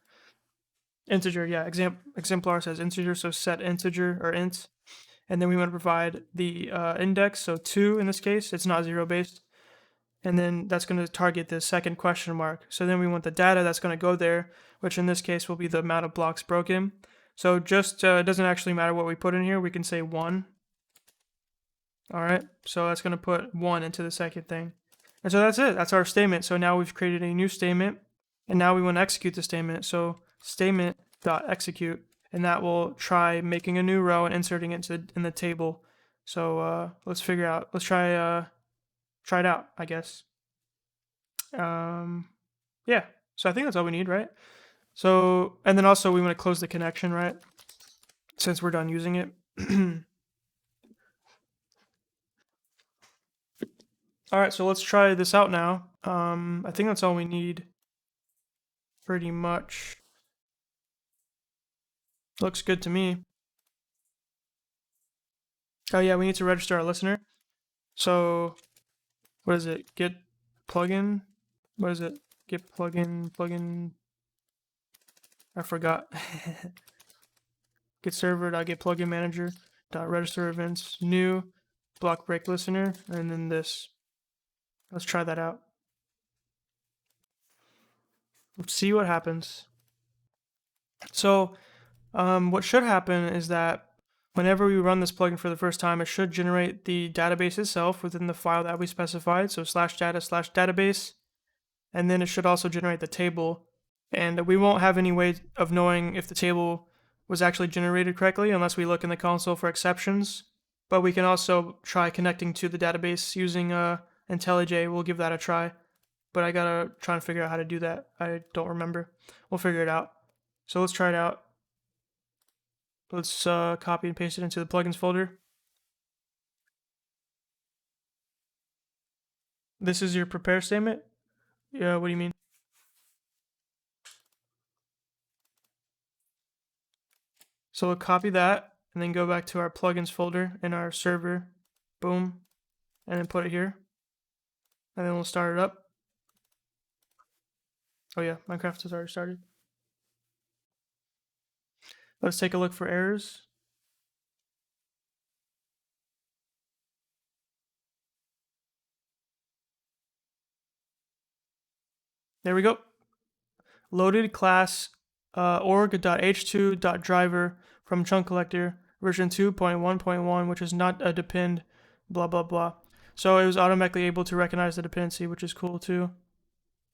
Integer, yeah, exemplar says integer, so set integer or int. And then we want to provide the index, so 2 in this case, it's not 0 based. And then that's going to target the second question mark. So then we want the data that's going to go there, which in this case will be the amount of blocks broken. So just, it doesn't actually matter what we put in here, we can say 1. All right, so that's going to put 1 into the second thing. And so that's it, that's our statement. So now we've created a new statement, and now we want to execute the statement. So statement.execute, and that will try making a new row and inserting it in the table. So let's try it out, I guess. Yeah, so I think that's all we need, right? So, and then also we want to close the connection, right? Since we're done using it. All right, so let's try this out now. I think that's all we need, pretty much. Looks good to me. Oh yeah, we need to register our listener. So, what is it? Git plugin? What is it? Git plugin. I forgot. Git server.get plugin manager .register events new block break listener, and then this. Let's try that out. Let's see what happens. So, what should happen is that whenever we run this plugin for the first time, it should generate the database itself within the file that we specified, so /data/database, and then it should also generate the table. And we won't have any way of knowing if the table was actually generated correctly unless we look in the console for exceptions. But we can also try connecting to the database using IntelliJ. We'll give that a try. But I gotta try and figure out how to do that. I don't remember. We'll figure it out. So let's try it out. Let's copy and paste it into the plugins folder. This is your prepare statement? Yeah, what do you mean? So we'll copy that and then go back to our plugins folder in our server. Boom. And then put it here. And then we'll start it up. Oh yeah, Minecraft has already started. Let's take a look for errors. There we go. Loaded class org.h2.driver from chunk collector version 2.1.1, which is not a depend, blah, blah, blah. So it was automatically able to recognize the dependency, which is cool too.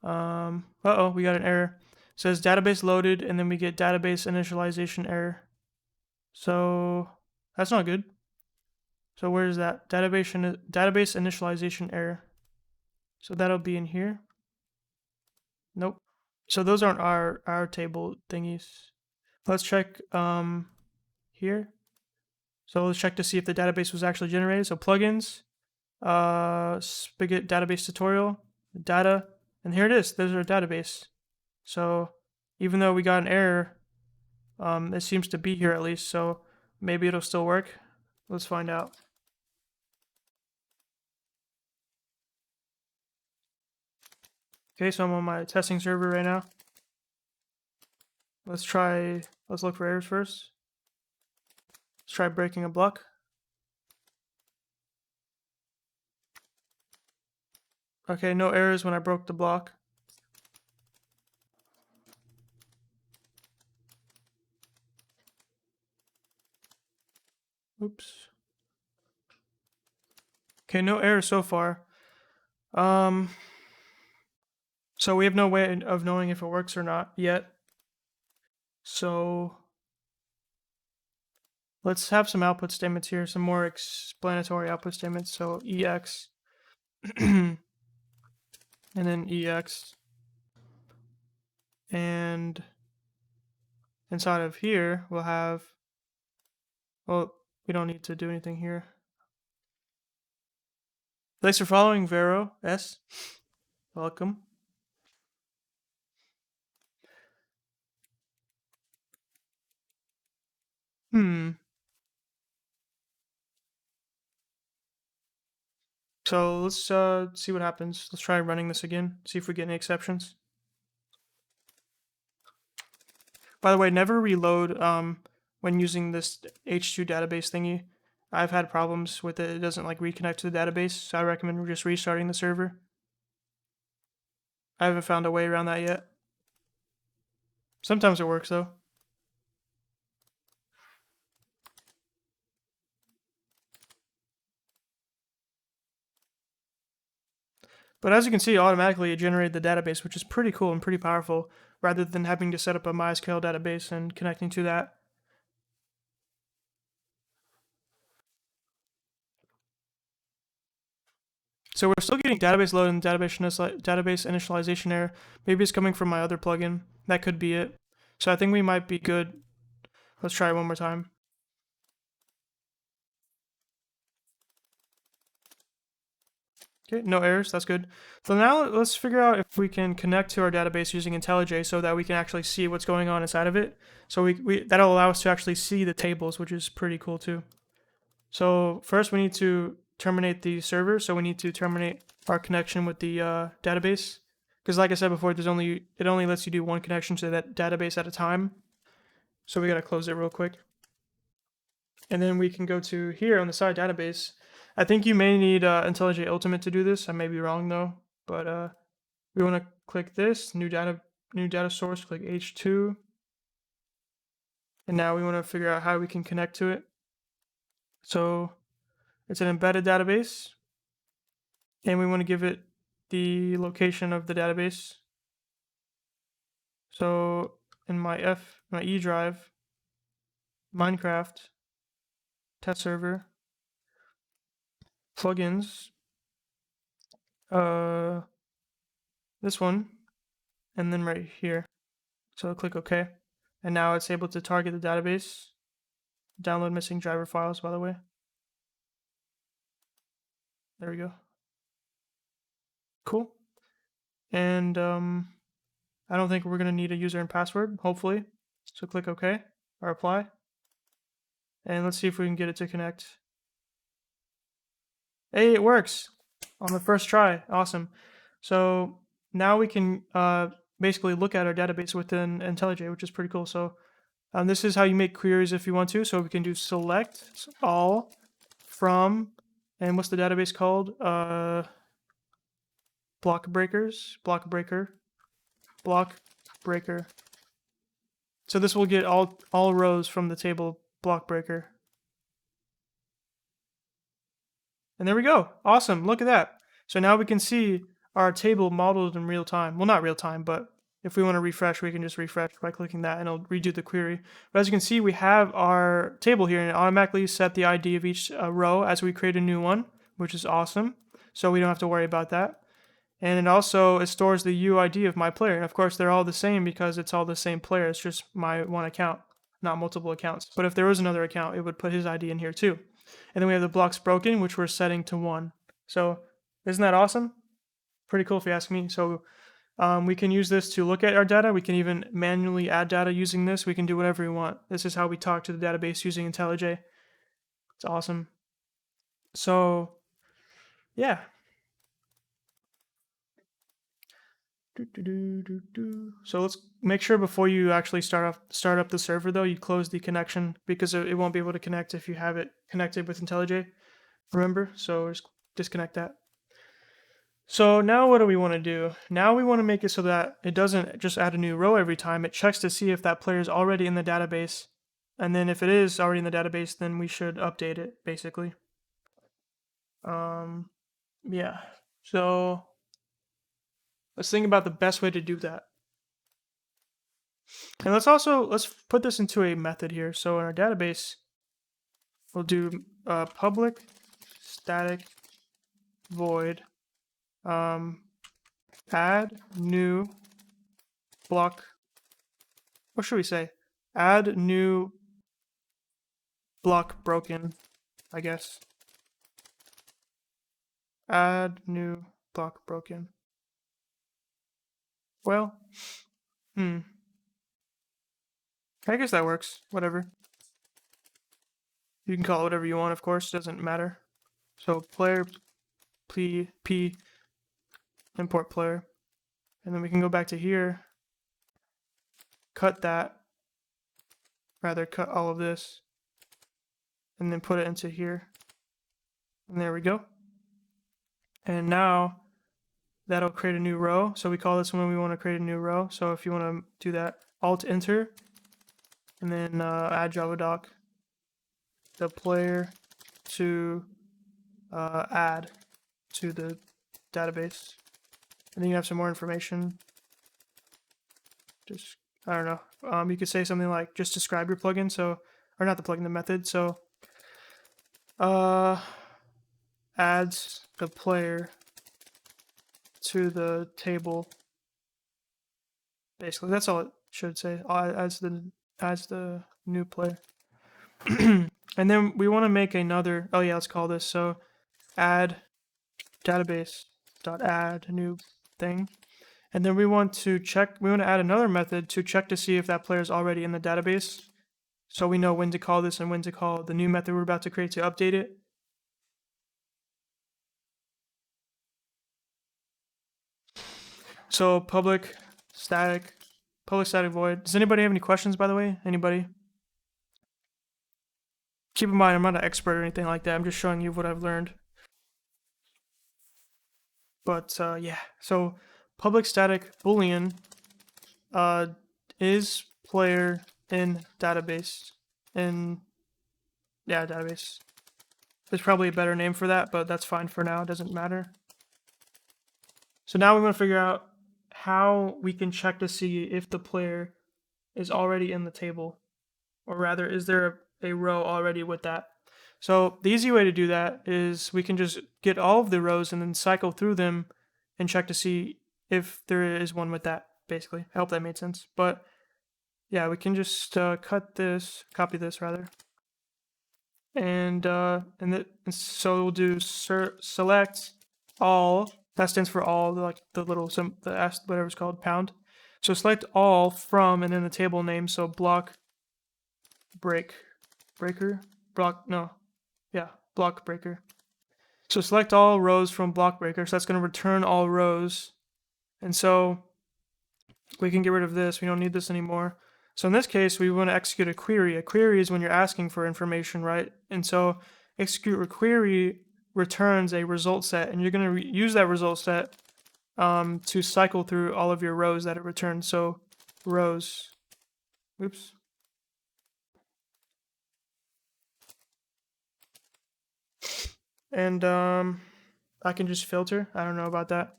Uh-oh, we got an error. It says database loaded, and then we get database initialization error. So that's not good. So where is that? Database initialization error. So that'll be in here. Nope. So those aren't our table thingies. Let's check here. So let's check to see if the database was actually generated. So plugins, Spigot database tutorial, data, and here it is. There's our database. So even though we got an error, it seems to be here at least. So maybe it'll still work. Let's find out. Okay, so I'm on my testing server right now. Let's look for errors first. Let's try breaking a block. Okay, no errors when I broke the block. Oops. Okay, no errors so far. So we have no way of knowing if it works or not yet. So let's have some output statements here, some more explanatory output statements. So EX and then EX. And inside of here, we'll have, well, we don't need to do anything here. Thanks for following, Vero S. Welcome. So let's see what happens. Let's try running this again, see if we get any exceptions. By the way, never reload when using this H2 database thingy. I've had problems with it. It doesn't like reconnect to the database, so I recommend just restarting the server. I haven't found a way around that yet. Sometimes it works though. But as you can see, automatically it generated the database, which is pretty cool and pretty powerful, rather than having to set up a MySQL database and connecting to that. So we're still getting database load and database initialization error. Maybe it's coming from my other plugin. That could be it. So I think we might be good. Let's try it one more time. Okay, no errors, that's good. So now let's figure out if we can connect to our database using IntelliJ so that we can actually see what's going on inside of it. So that'll allow us to actually see the tables, which is pretty cool too. So first we need to terminate the server. So we need to terminate our connection with the database. Because like I said before, it only lets you do one connection to that database at a time. So we gotta close it real quick. And then we can go to here on the side database. I think you may need IntelliJ Ultimate to do this. I may be wrong though, but we want to click this new data source. Click H2, and now we want to figure out how we can connect to it. So it's an embedded database, and we want to give it the location of the database. So in my E drive, Minecraft, test server, plugins, this one, and then right here. So click OK. And now it's able to target the database. Download missing driver files, by the way. There we go. Cool. And I don't think we're going to need a user and password, hopefully. So click OK or apply. And let's see if we can get it to connect. Hey, it works on the first try. Awesome. So now we can basically look at our database within IntelliJ, which is pretty cool. So this is how you make queries if you want to. So we can do select all from, and what's the database called? Block breaker. So this will get all rows from the table block breaker. And there we go. Awesome. Look at that. So now we can see our table modeled in real time. Well, not real time, but if we want to refresh, we can just refresh by clicking that and it'll redo the query. But as you can see, we have our table here and it automatically set the ID of each row as we create a new one, which is awesome. So we don't have to worry about that. And it stores the UID of my player. And of course, they're all the same because it's all the same player. It's just my one account, not multiple accounts. But if there was another account, it would put his ID in here too. And then we have the blocks broken, which we're setting to 1. So isn't that awesome? Pretty cool if you ask me. So we can use this to look at our data. We can even manually add data using this. We can do whatever we want. This is how we talk to the database using IntelliJ. It's awesome. So yeah. So let's make sure before you actually start up the server though, you close the connection because it won't be able to connect if you have it connected with IntelliJ. Remember? So just disconnect that. So now what do we want to do? Now we want to make it so that it doesn't just add a new row every time. It checks to see if that player is already in the database. And then if it is already in the database, then we should update it basically. Yeah. So let's think about the best way to do that. And let's put this into a method here. So in our database, we'll do public static void add new block. What should we say? Add new block broken, I guess. Add new block broken. Well, I guess that works. Whatever. You can call it whatever you want, of course. Doesn't matter. So player p import player, and then we can go back to here. Cut all of this, and then put it into here. And there we go. And now that'll create a new row. So we call this when we want to create a new row. So if you want to do that, Alt Enter, and then add JavaDoc the player to add to the database. And then you have some more information. Just, I don't know. You could say something like, just describe your plugin. So, or not the plugin, the method. So, adds the player to the table. Basically, that's all it should say as the new player. And then we want to make another. Oh yeah, let's call this so add database dot add new thing. And then we want to check. We want to add another method to check to see if that player is already in the database. So we know when to call this and when to call the new method we're about to create to update it. So public static void. Does anybody have any questions, by the way? Anybody? Keep in mind, I'm not an expert or anything like that. I'm just showing you what I've learned. But yeah, so public static boolean is player in database. Yeah, database. There's probably a better name for that, but that's fine for now. It doesn't matter. So now we want to figure out how we can check to see if the player is already in the table, or rather, is there a row already with that? So the easy way to do that is we can just get all of the rows and then cycle through them and check to see if there is one with that, basically. I hope that made sense. But yeah, we can just copy this rather. And so we'll do select all. That stands for all, like the little whatever it's called, pound. So select all from and then the table name. So block breaker. So select all rows from block breaker. So that's going to return all rows. And so we can get rid of this. We don't need this anymore. So in this case, we want to execute a query. A query is when you're asking for information, right? And so execute a query returns a result set, and you're going to use that result set to cycle through all of your rows that it returns. So rows. Oops. And I can just filter. I don't know about that.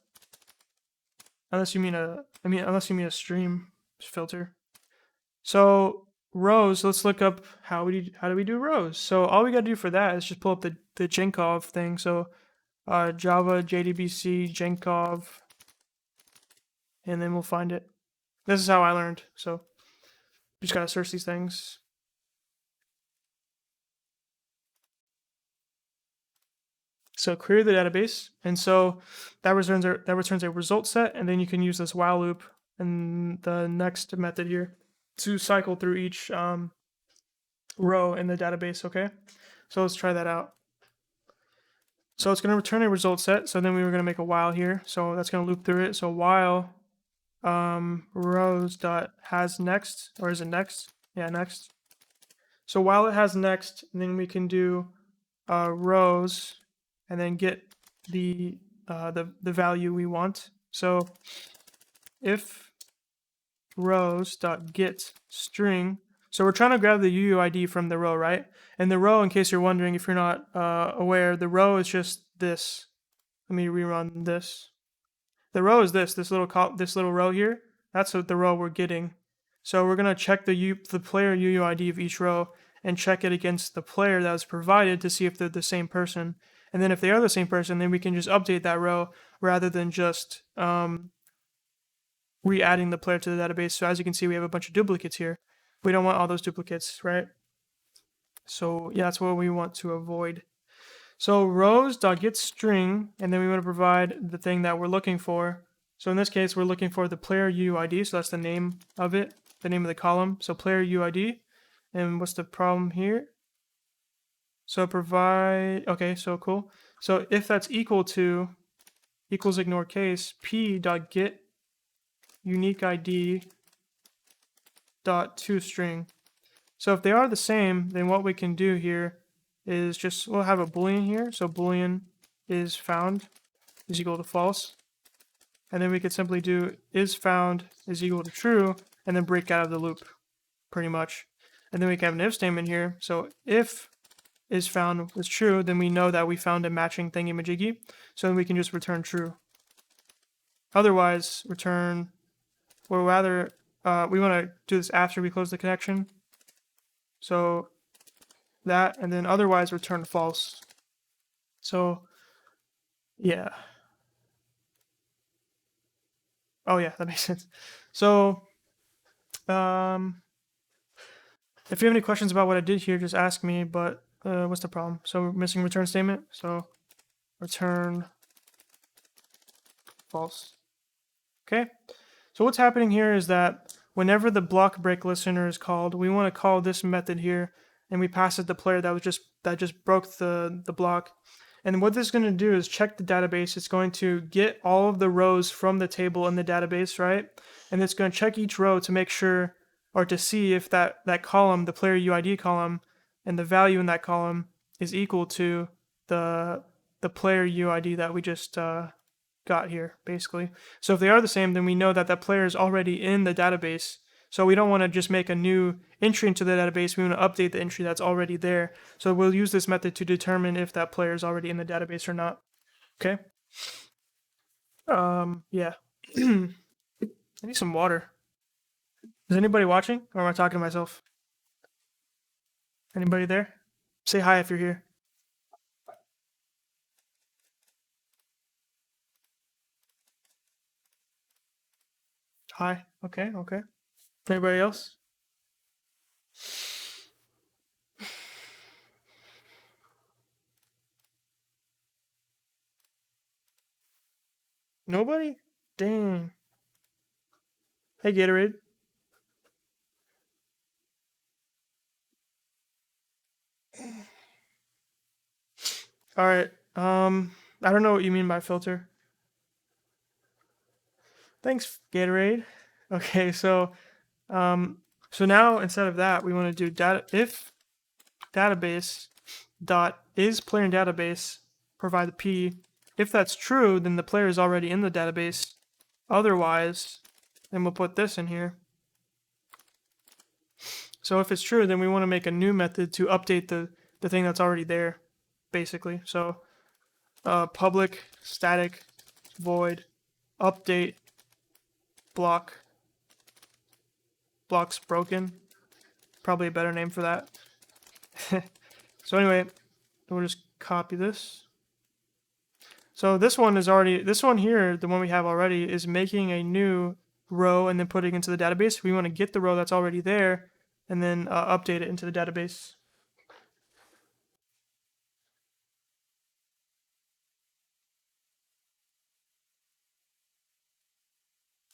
Unless you mean a stream filter. So rows, let's look up how do we do rows. So all we gotta do for that is just pull up the Jenkov thing. So Java Jdbc Jenkov, and then we'll find it. This is how I learned. So just gotta search these things. So query the database, and so that returns a result set, and then you can use this while loop and the next method here to cycle through each row in the database. Okay, so let's try that out. So it's going to return a result set. So then we were going to make a while here. So that's going to loop through it. So while rows dot has next, or is it next? Yeah, next. So while it has next, then we can do rows and then get the value we want. So if rows dot get string. So we're trying to grab the UUID from the row, right? And the row, in case you're wondering, if you're not aware, the row is just this. Let me rerun this. The row is this little row here. That's what the row we're getting. So we're gonna check the player UUID of each row and check it against the player that was provided to see if they're the same person. And then if they are the same person, then we can just update that row rather than just re-adding the player to the database. So as you can see, we have a bunch of duplicates here. We don't want all those duplicates, right? So yeah, that's what we want to avoid. So rows.getString, and then we want to provide the thing that we're looking for. So in this case, we're looking for the player UUID, so that's the name of it, the name of the column. So player UUID, and what's the problem here? So provide, okay, so cool. So if that's equals ignore case, p.get unique ID dot toString. So if they are the same, then what we can do here is just, we'll have a boolean here. So boolean is found is equal to false. And then we could simply do is found is equal to true, and then break out of the loop, pretty much. And then we can have an if statement here. So if is found is true, then we know that we found a matching thingy-majiggy. So then we can just return true. Otherwise, return, or rather, we want to do this after we close the connection. So that, and then otherwise return false. So yeah. Oh yeah, that makes sense. So, if you have any questions about what I did here, just ask me. But what's the problem? So we're missing return statement. So return false. Okay. So what's happening here is that whenever the block break listener is called, we want to call this method here, and we pass it the player that just broke the block. And what this is going to do is check the database. It's going to get all of the rows from the table in the database, right? And it's going to check each row to make sure, or to see if that column, the player UID column, and the value in that column is equal to the player UID that we just got here, basically. So if they are the same, then we know that that player is already in the database. So we don't want to just make a new entry into the database. We want to update the entry that's already there. So we'll use this method to determine if that player is already in the database or not. Okay. Yeah. I need some water. Is anybody watching, or am I talking to myself? Anybody there? Say hi if you're here. Hi. Okay. Okay. Anybody else? Nobody? Dang. Hey, Gatorade. All right. I don't know what you mean by filter. Thanks, Gatorade. Okay, so now instead of that, we want to do data if database dot is player in database, provide the p. If that's true, then the player is already in the database. Otherwise, then we'll put this in here. So if it's true, then we want to make a new method to update the thing that's already there, basically. So public static void update block blocks broken. Probably a better name for that. So anyway, we'll just copy this. So this one here, the one we have already, is making a new row and then putting it into the database. We want to get the row that's already there and then update it into the database.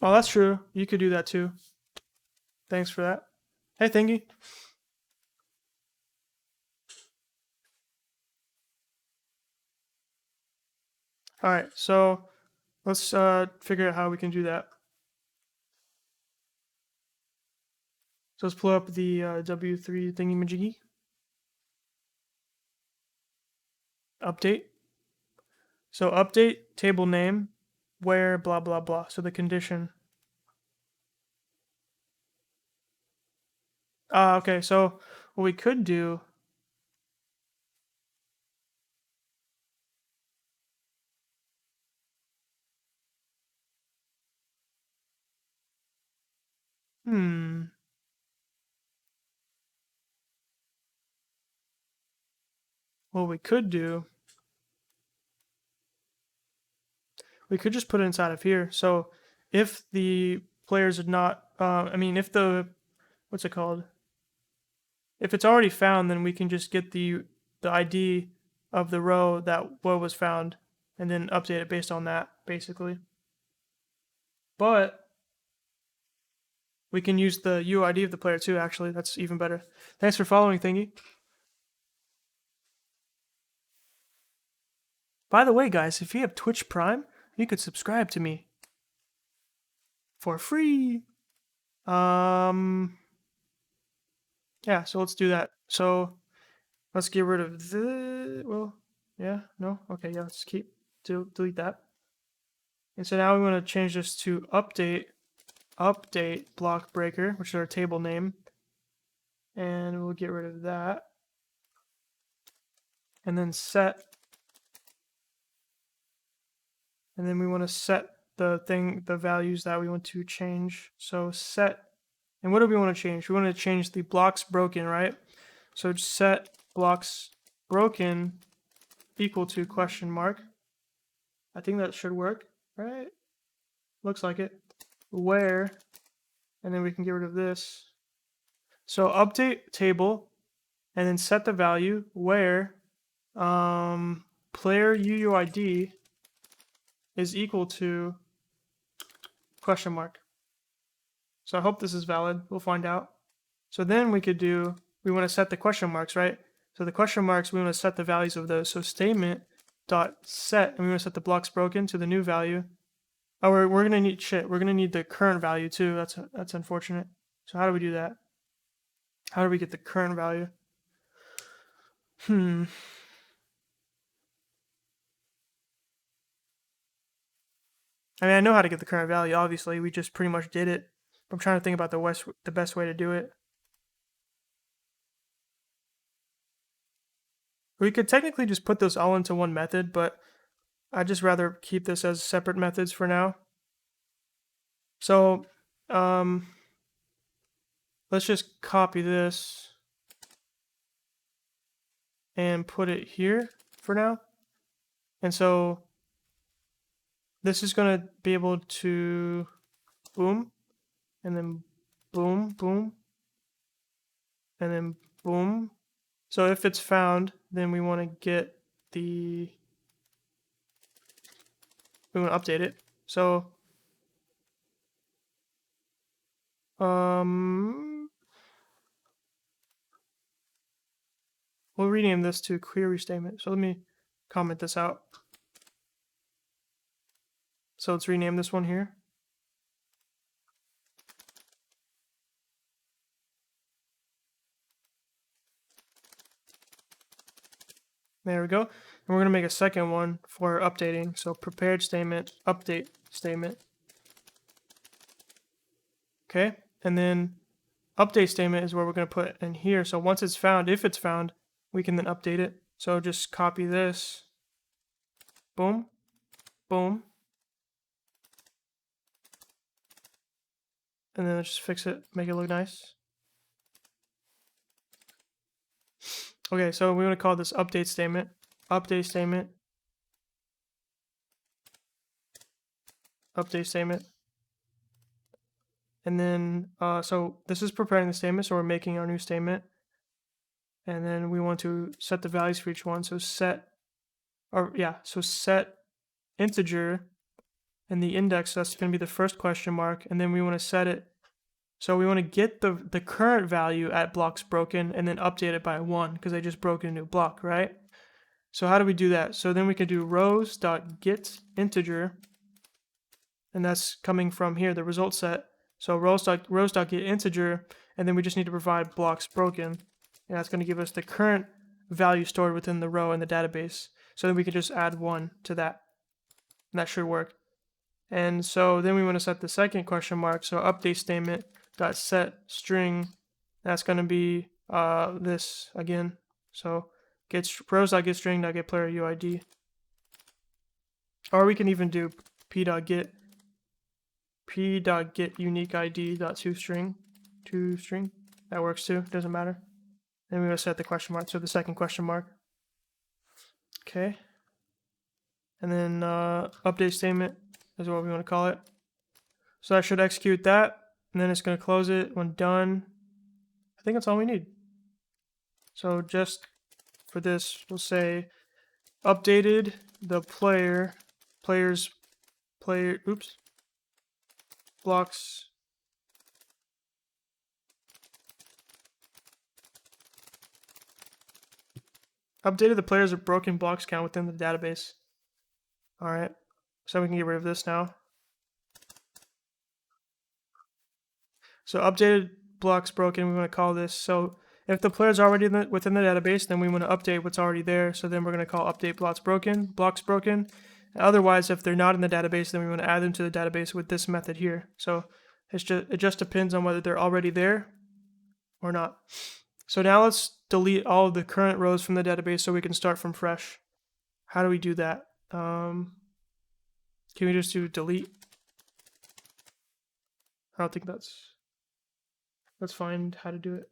Oh, that's true. You could do that too. Thanks for that. Hey, Thingy. All right, so let's figure out how we can do that. So let's pull up the W3 thingy-majiggy. Update. So update table name where blah blah blah. So the condition. Okay, so what we could do. What we could do. We could just put it inside of here. So if the players are not, if the, what's it called? If it's already found, then we can just get the ID of the row that was found and then update it based on that, basically. But we can use the UID of the player too, actually. That's even better. Thanks for following, Thingy. By the way, guys, if you have Twitch Prime, you could subscribe to me for free. Yeah, so let's do that. So let's get rid of the, well, yeah, no, okay, yeah, let's delete that. And so now we want to change this to update block breaker, which is our table name. And we'll get rid of that. And then set. And then we want to set the values that we want to change. So set, and what do we want to change? We want to change the blocks broken, right? So set blocks broken equal to question mark. I think that should work, right? Looks like it. where, and then we can get rid of this. So update table, and then set the value where player UUID is equal to question mark. So I hope this is valid. We'll find out. So then we want to set the question marks, right? So the question marks, we want to set the values of those. So statement dot set, and we want to set the blocks broken to the new value. Oh, we're gonna need shit. We're gonna need the current value too. That's unfortunate. So how do we do that? How do we get the current value? I mean, I know how to get the current value. Obviously, we just pretty much did it. I'm trying to think about the best way to do it. We could technically just put those all into one method, but I'd just rather keep this as separate methods for now. So, let's just copy this and put it here for now. And so this is going to be able to boom, and then boom, boom, and then boom. So if it's found, then we want to we want to update it. So, we'll rename this to query statement. So let me comment this out. So let's rename this one here. There we go. And we're going to make a second one for updating. So prepared statement, update statement. Okay. And then update statement is where we're going to put in here. So once it's found, if it's found, we can then update it. So just copy this. Boom. Boom. And then let's just fix it, make it look nice. Okay, so we want to call this update statement. Update statement. Update statement. And then, so this is preparing the statement, so we're making our new statement. And then we want to set the values for each one. So set integer, and the index, that's going to be the first question mark. And then we want to set it. So we want to get the current value at blocks broken and then update it by 1 because I just broke a new block, right? So how do we do that? So then we can do rows.getInteger, and that's coming from here, the result set. So rows.getInteger, and then we just need to provide blocks broken, and that's going to give us the current value stored within the row in the database. So then we can just add 1 to that, and that should work. And so then we want to set the second question mark. So update statement dot set string, that's going to be this again. So rows.getString.getPlayerUID, UID, or we can even do p.get uniqueID.toString, toString. That works too. Doesn't matter. Then we're going to set the question mark. So the second question mark. Okay. And then update statement is what we want to call it. So that should execute that, and then it's going to close it when done. I think that's all we need. So just for this, we'll say updated the blocks updated the players of broken blocks count within the database. All right, so we can get rid of this now. So updated blocks broken, we want to call this. So if the player is already within the database, then we want to update what's already there. So then we're going to call update blocks broken. Otherwise, if they're not in the database, then we want to add them to the database with this method here. So it just depends on whether they're already there or not. So now let's delete all of the current rows from the database so we can start from fresh. How do we do that? Can we just do delete? I don't think let's find how to do it.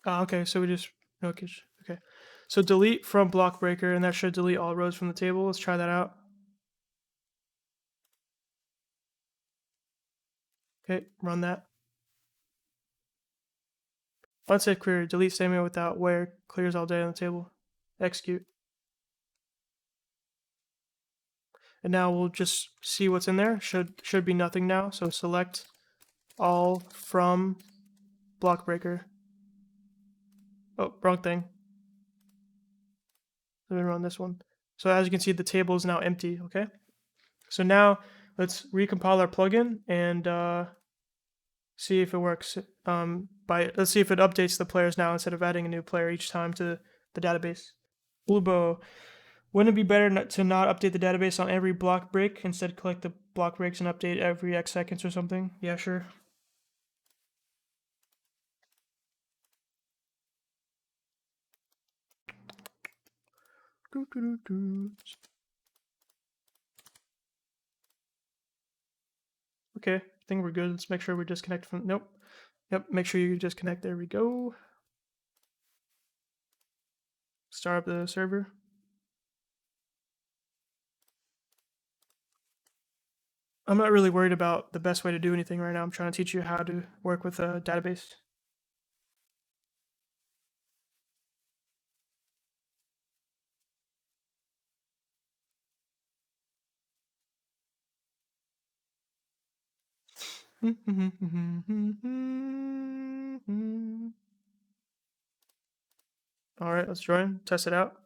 Okay, so we just okay. So delete from block breaker, and that should delete all rows from the table. Let's try that out. Okay, run that. Let's say query delete statement without where clears all data on the table. Execute. And now we'll just see what's in there. Should be nothing now. So select all from block breaker. Oh, wrong thing. Let me run this one. So as you can see, the table is now empty. Okay. So now let's recompile our plugin and see if it works. Let's see if it updates the players now instead of adding a new player each time to the database. Bluebo. Wouldn't it be better to not update the database on every block break, instead collect the block breaks and update every X seconds or something? Yeah, sure. Okay, I think we're good. Let's make sure we disconnect from, nope. Yep, make sure you disconnect. There we go. Start up the server. I'm not really worried about the best way to do anything right now. I'm trying to teach you how to work with a database. All right, let's join, test it out.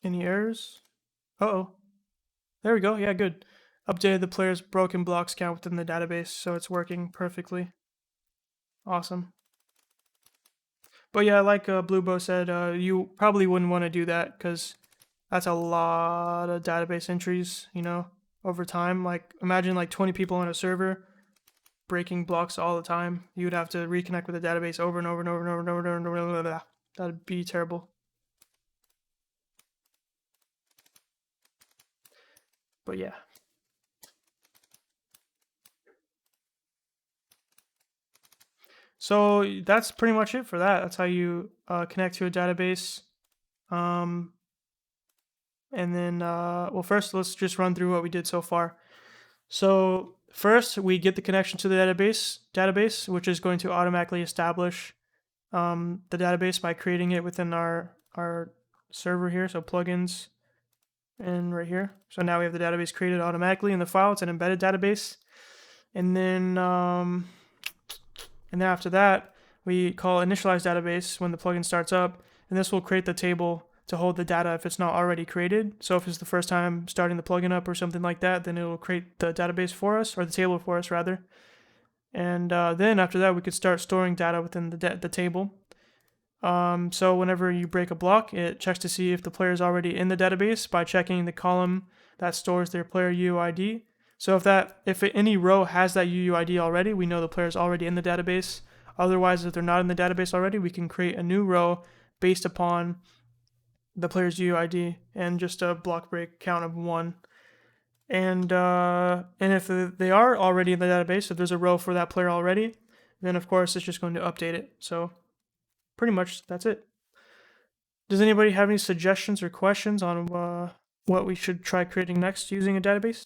Any errors? Uh-oh. There we go. Yeah, good. Updated the player's broken blocks count within the database, so it's working perfectly. Awesome. But yeah, like Bluebo said, you probably wouldn't want to do that because that's a lot of database entries, over time. Like, imagine like 20 people on a server breaking blocks all the time. You would have to reconnect with the database over and over and over and over and over and over and over. That'd be terrible. But yeah. So that's pretty much it for that. That's how you connect to a database. And then, well, first let's just run through what we did so far. So first, we get the connection to the database, which is going to automatically establish the database by creating it within our server here. So plugins and right here. So now we have the database created automatically in the file. It's an embedded database, and then after that, we call initialize database when the plugin starts up, and this will create the table to hold the data if it's not already created. So if it's the first time starting the plugin up or something like that, then it will create the database for us, or the table for us rather. And then after that, we could start storing data within the table. So whenever you break a block, it checks to see if the player is already in the database by checking the column that stores their player UUID. So if any row has that UUID already, we know the player is already in the database. Otherwise, if they're not in the database already, we can create a new row based upon the player's UUID and just a block break count of 1. And if they are already in the database, if there's a row for that player already, then of course it's just going to update it. So pretty much that's it. Does anybody have any suggestions or questions on what we should try creating next using a database?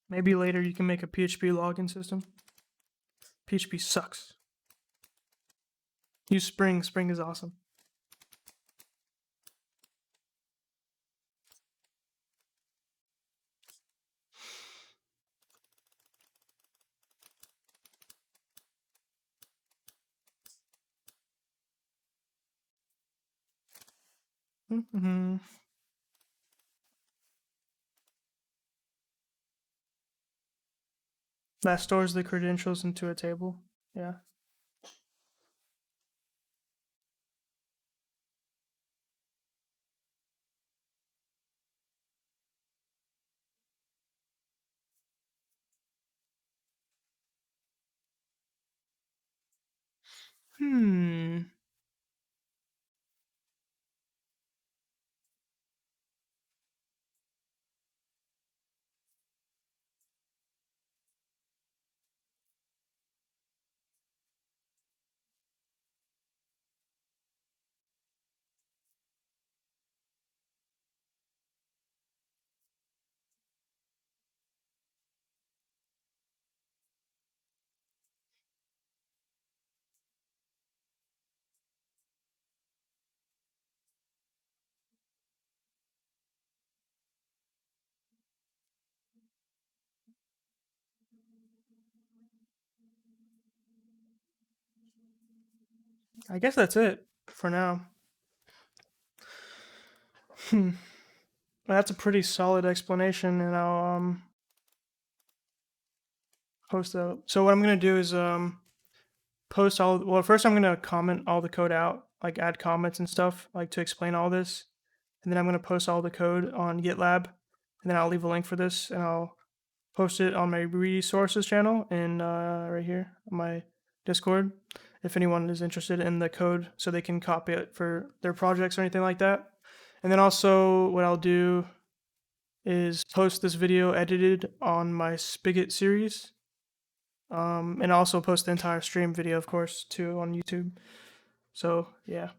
Maybe later you can make a PHP login system. PHP sucks. Use Spring. Spring is awesome. That stores the credentials into a table. Yeah. I guess that's it for now. That's a pretty solid explanation, and I'll post that. So what I'm gonna do is post all. Well, first I'm gonna comment all the code out, like add comments and stuff, like to explain all this, and then I'm gonna post all the code on GitLab, and then I'll leave a link for this, and I'll post it on my resources channel and right here on my Discord, if anyone is interested in the code, so they can copy it for their projects or anything like that. And then also what I'll do is post this video edited on my Spigot series, and also post the entire stream video, of course, too, on YouTube. So yeah,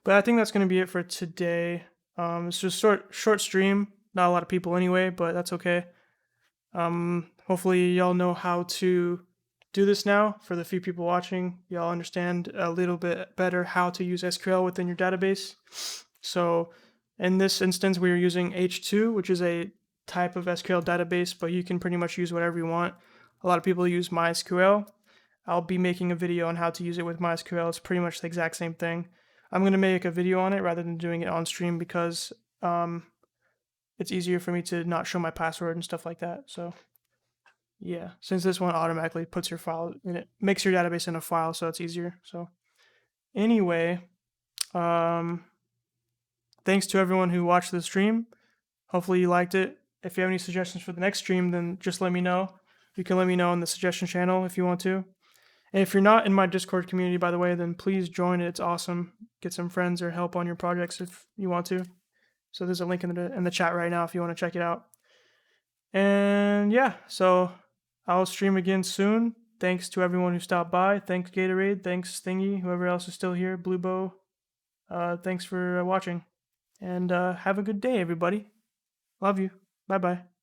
but I think that's gonna be it for today. It's just short stream, not a lot of people anyway, but that's okay. Hopefully y'all know how to do this now. For the few people watching, y'all understand a little bit better how to use SQL within your database. So in this instance, we are using H2, which is a type of SQL database, but you can pretty much use whatever you want. A lot of people use MySQL. I'll be making a video on how to use it with MySQL. It's pretty much the exact same thing. I'm going to make a video on it rather than doing it on stream because it's easier for me to not show my password and stuff like that. So yeah, since this one automatically puts your file in it, makes your database in a file, so it's easier. So anyway, thanks to everyone who watched the stream. Hopefully you liked it. If you have any suggestions for the next stream, then just let me know. You can let me know in the suggestion channel if you want to. And if you're not in my Discord community, by the way, then please join it. It's awesome. Get some friends or help on your projects if you want to. So there's a link in the chat right now if you want to check it out. And yeah, so I'll stream again soon. Thanks to everyone who stopped by. Thanks Gatorade. Thanks Thingy. Whoever else is still here. Blue Bow. Thanks for watching. And have a good day, everybody. Love you. Bye bye.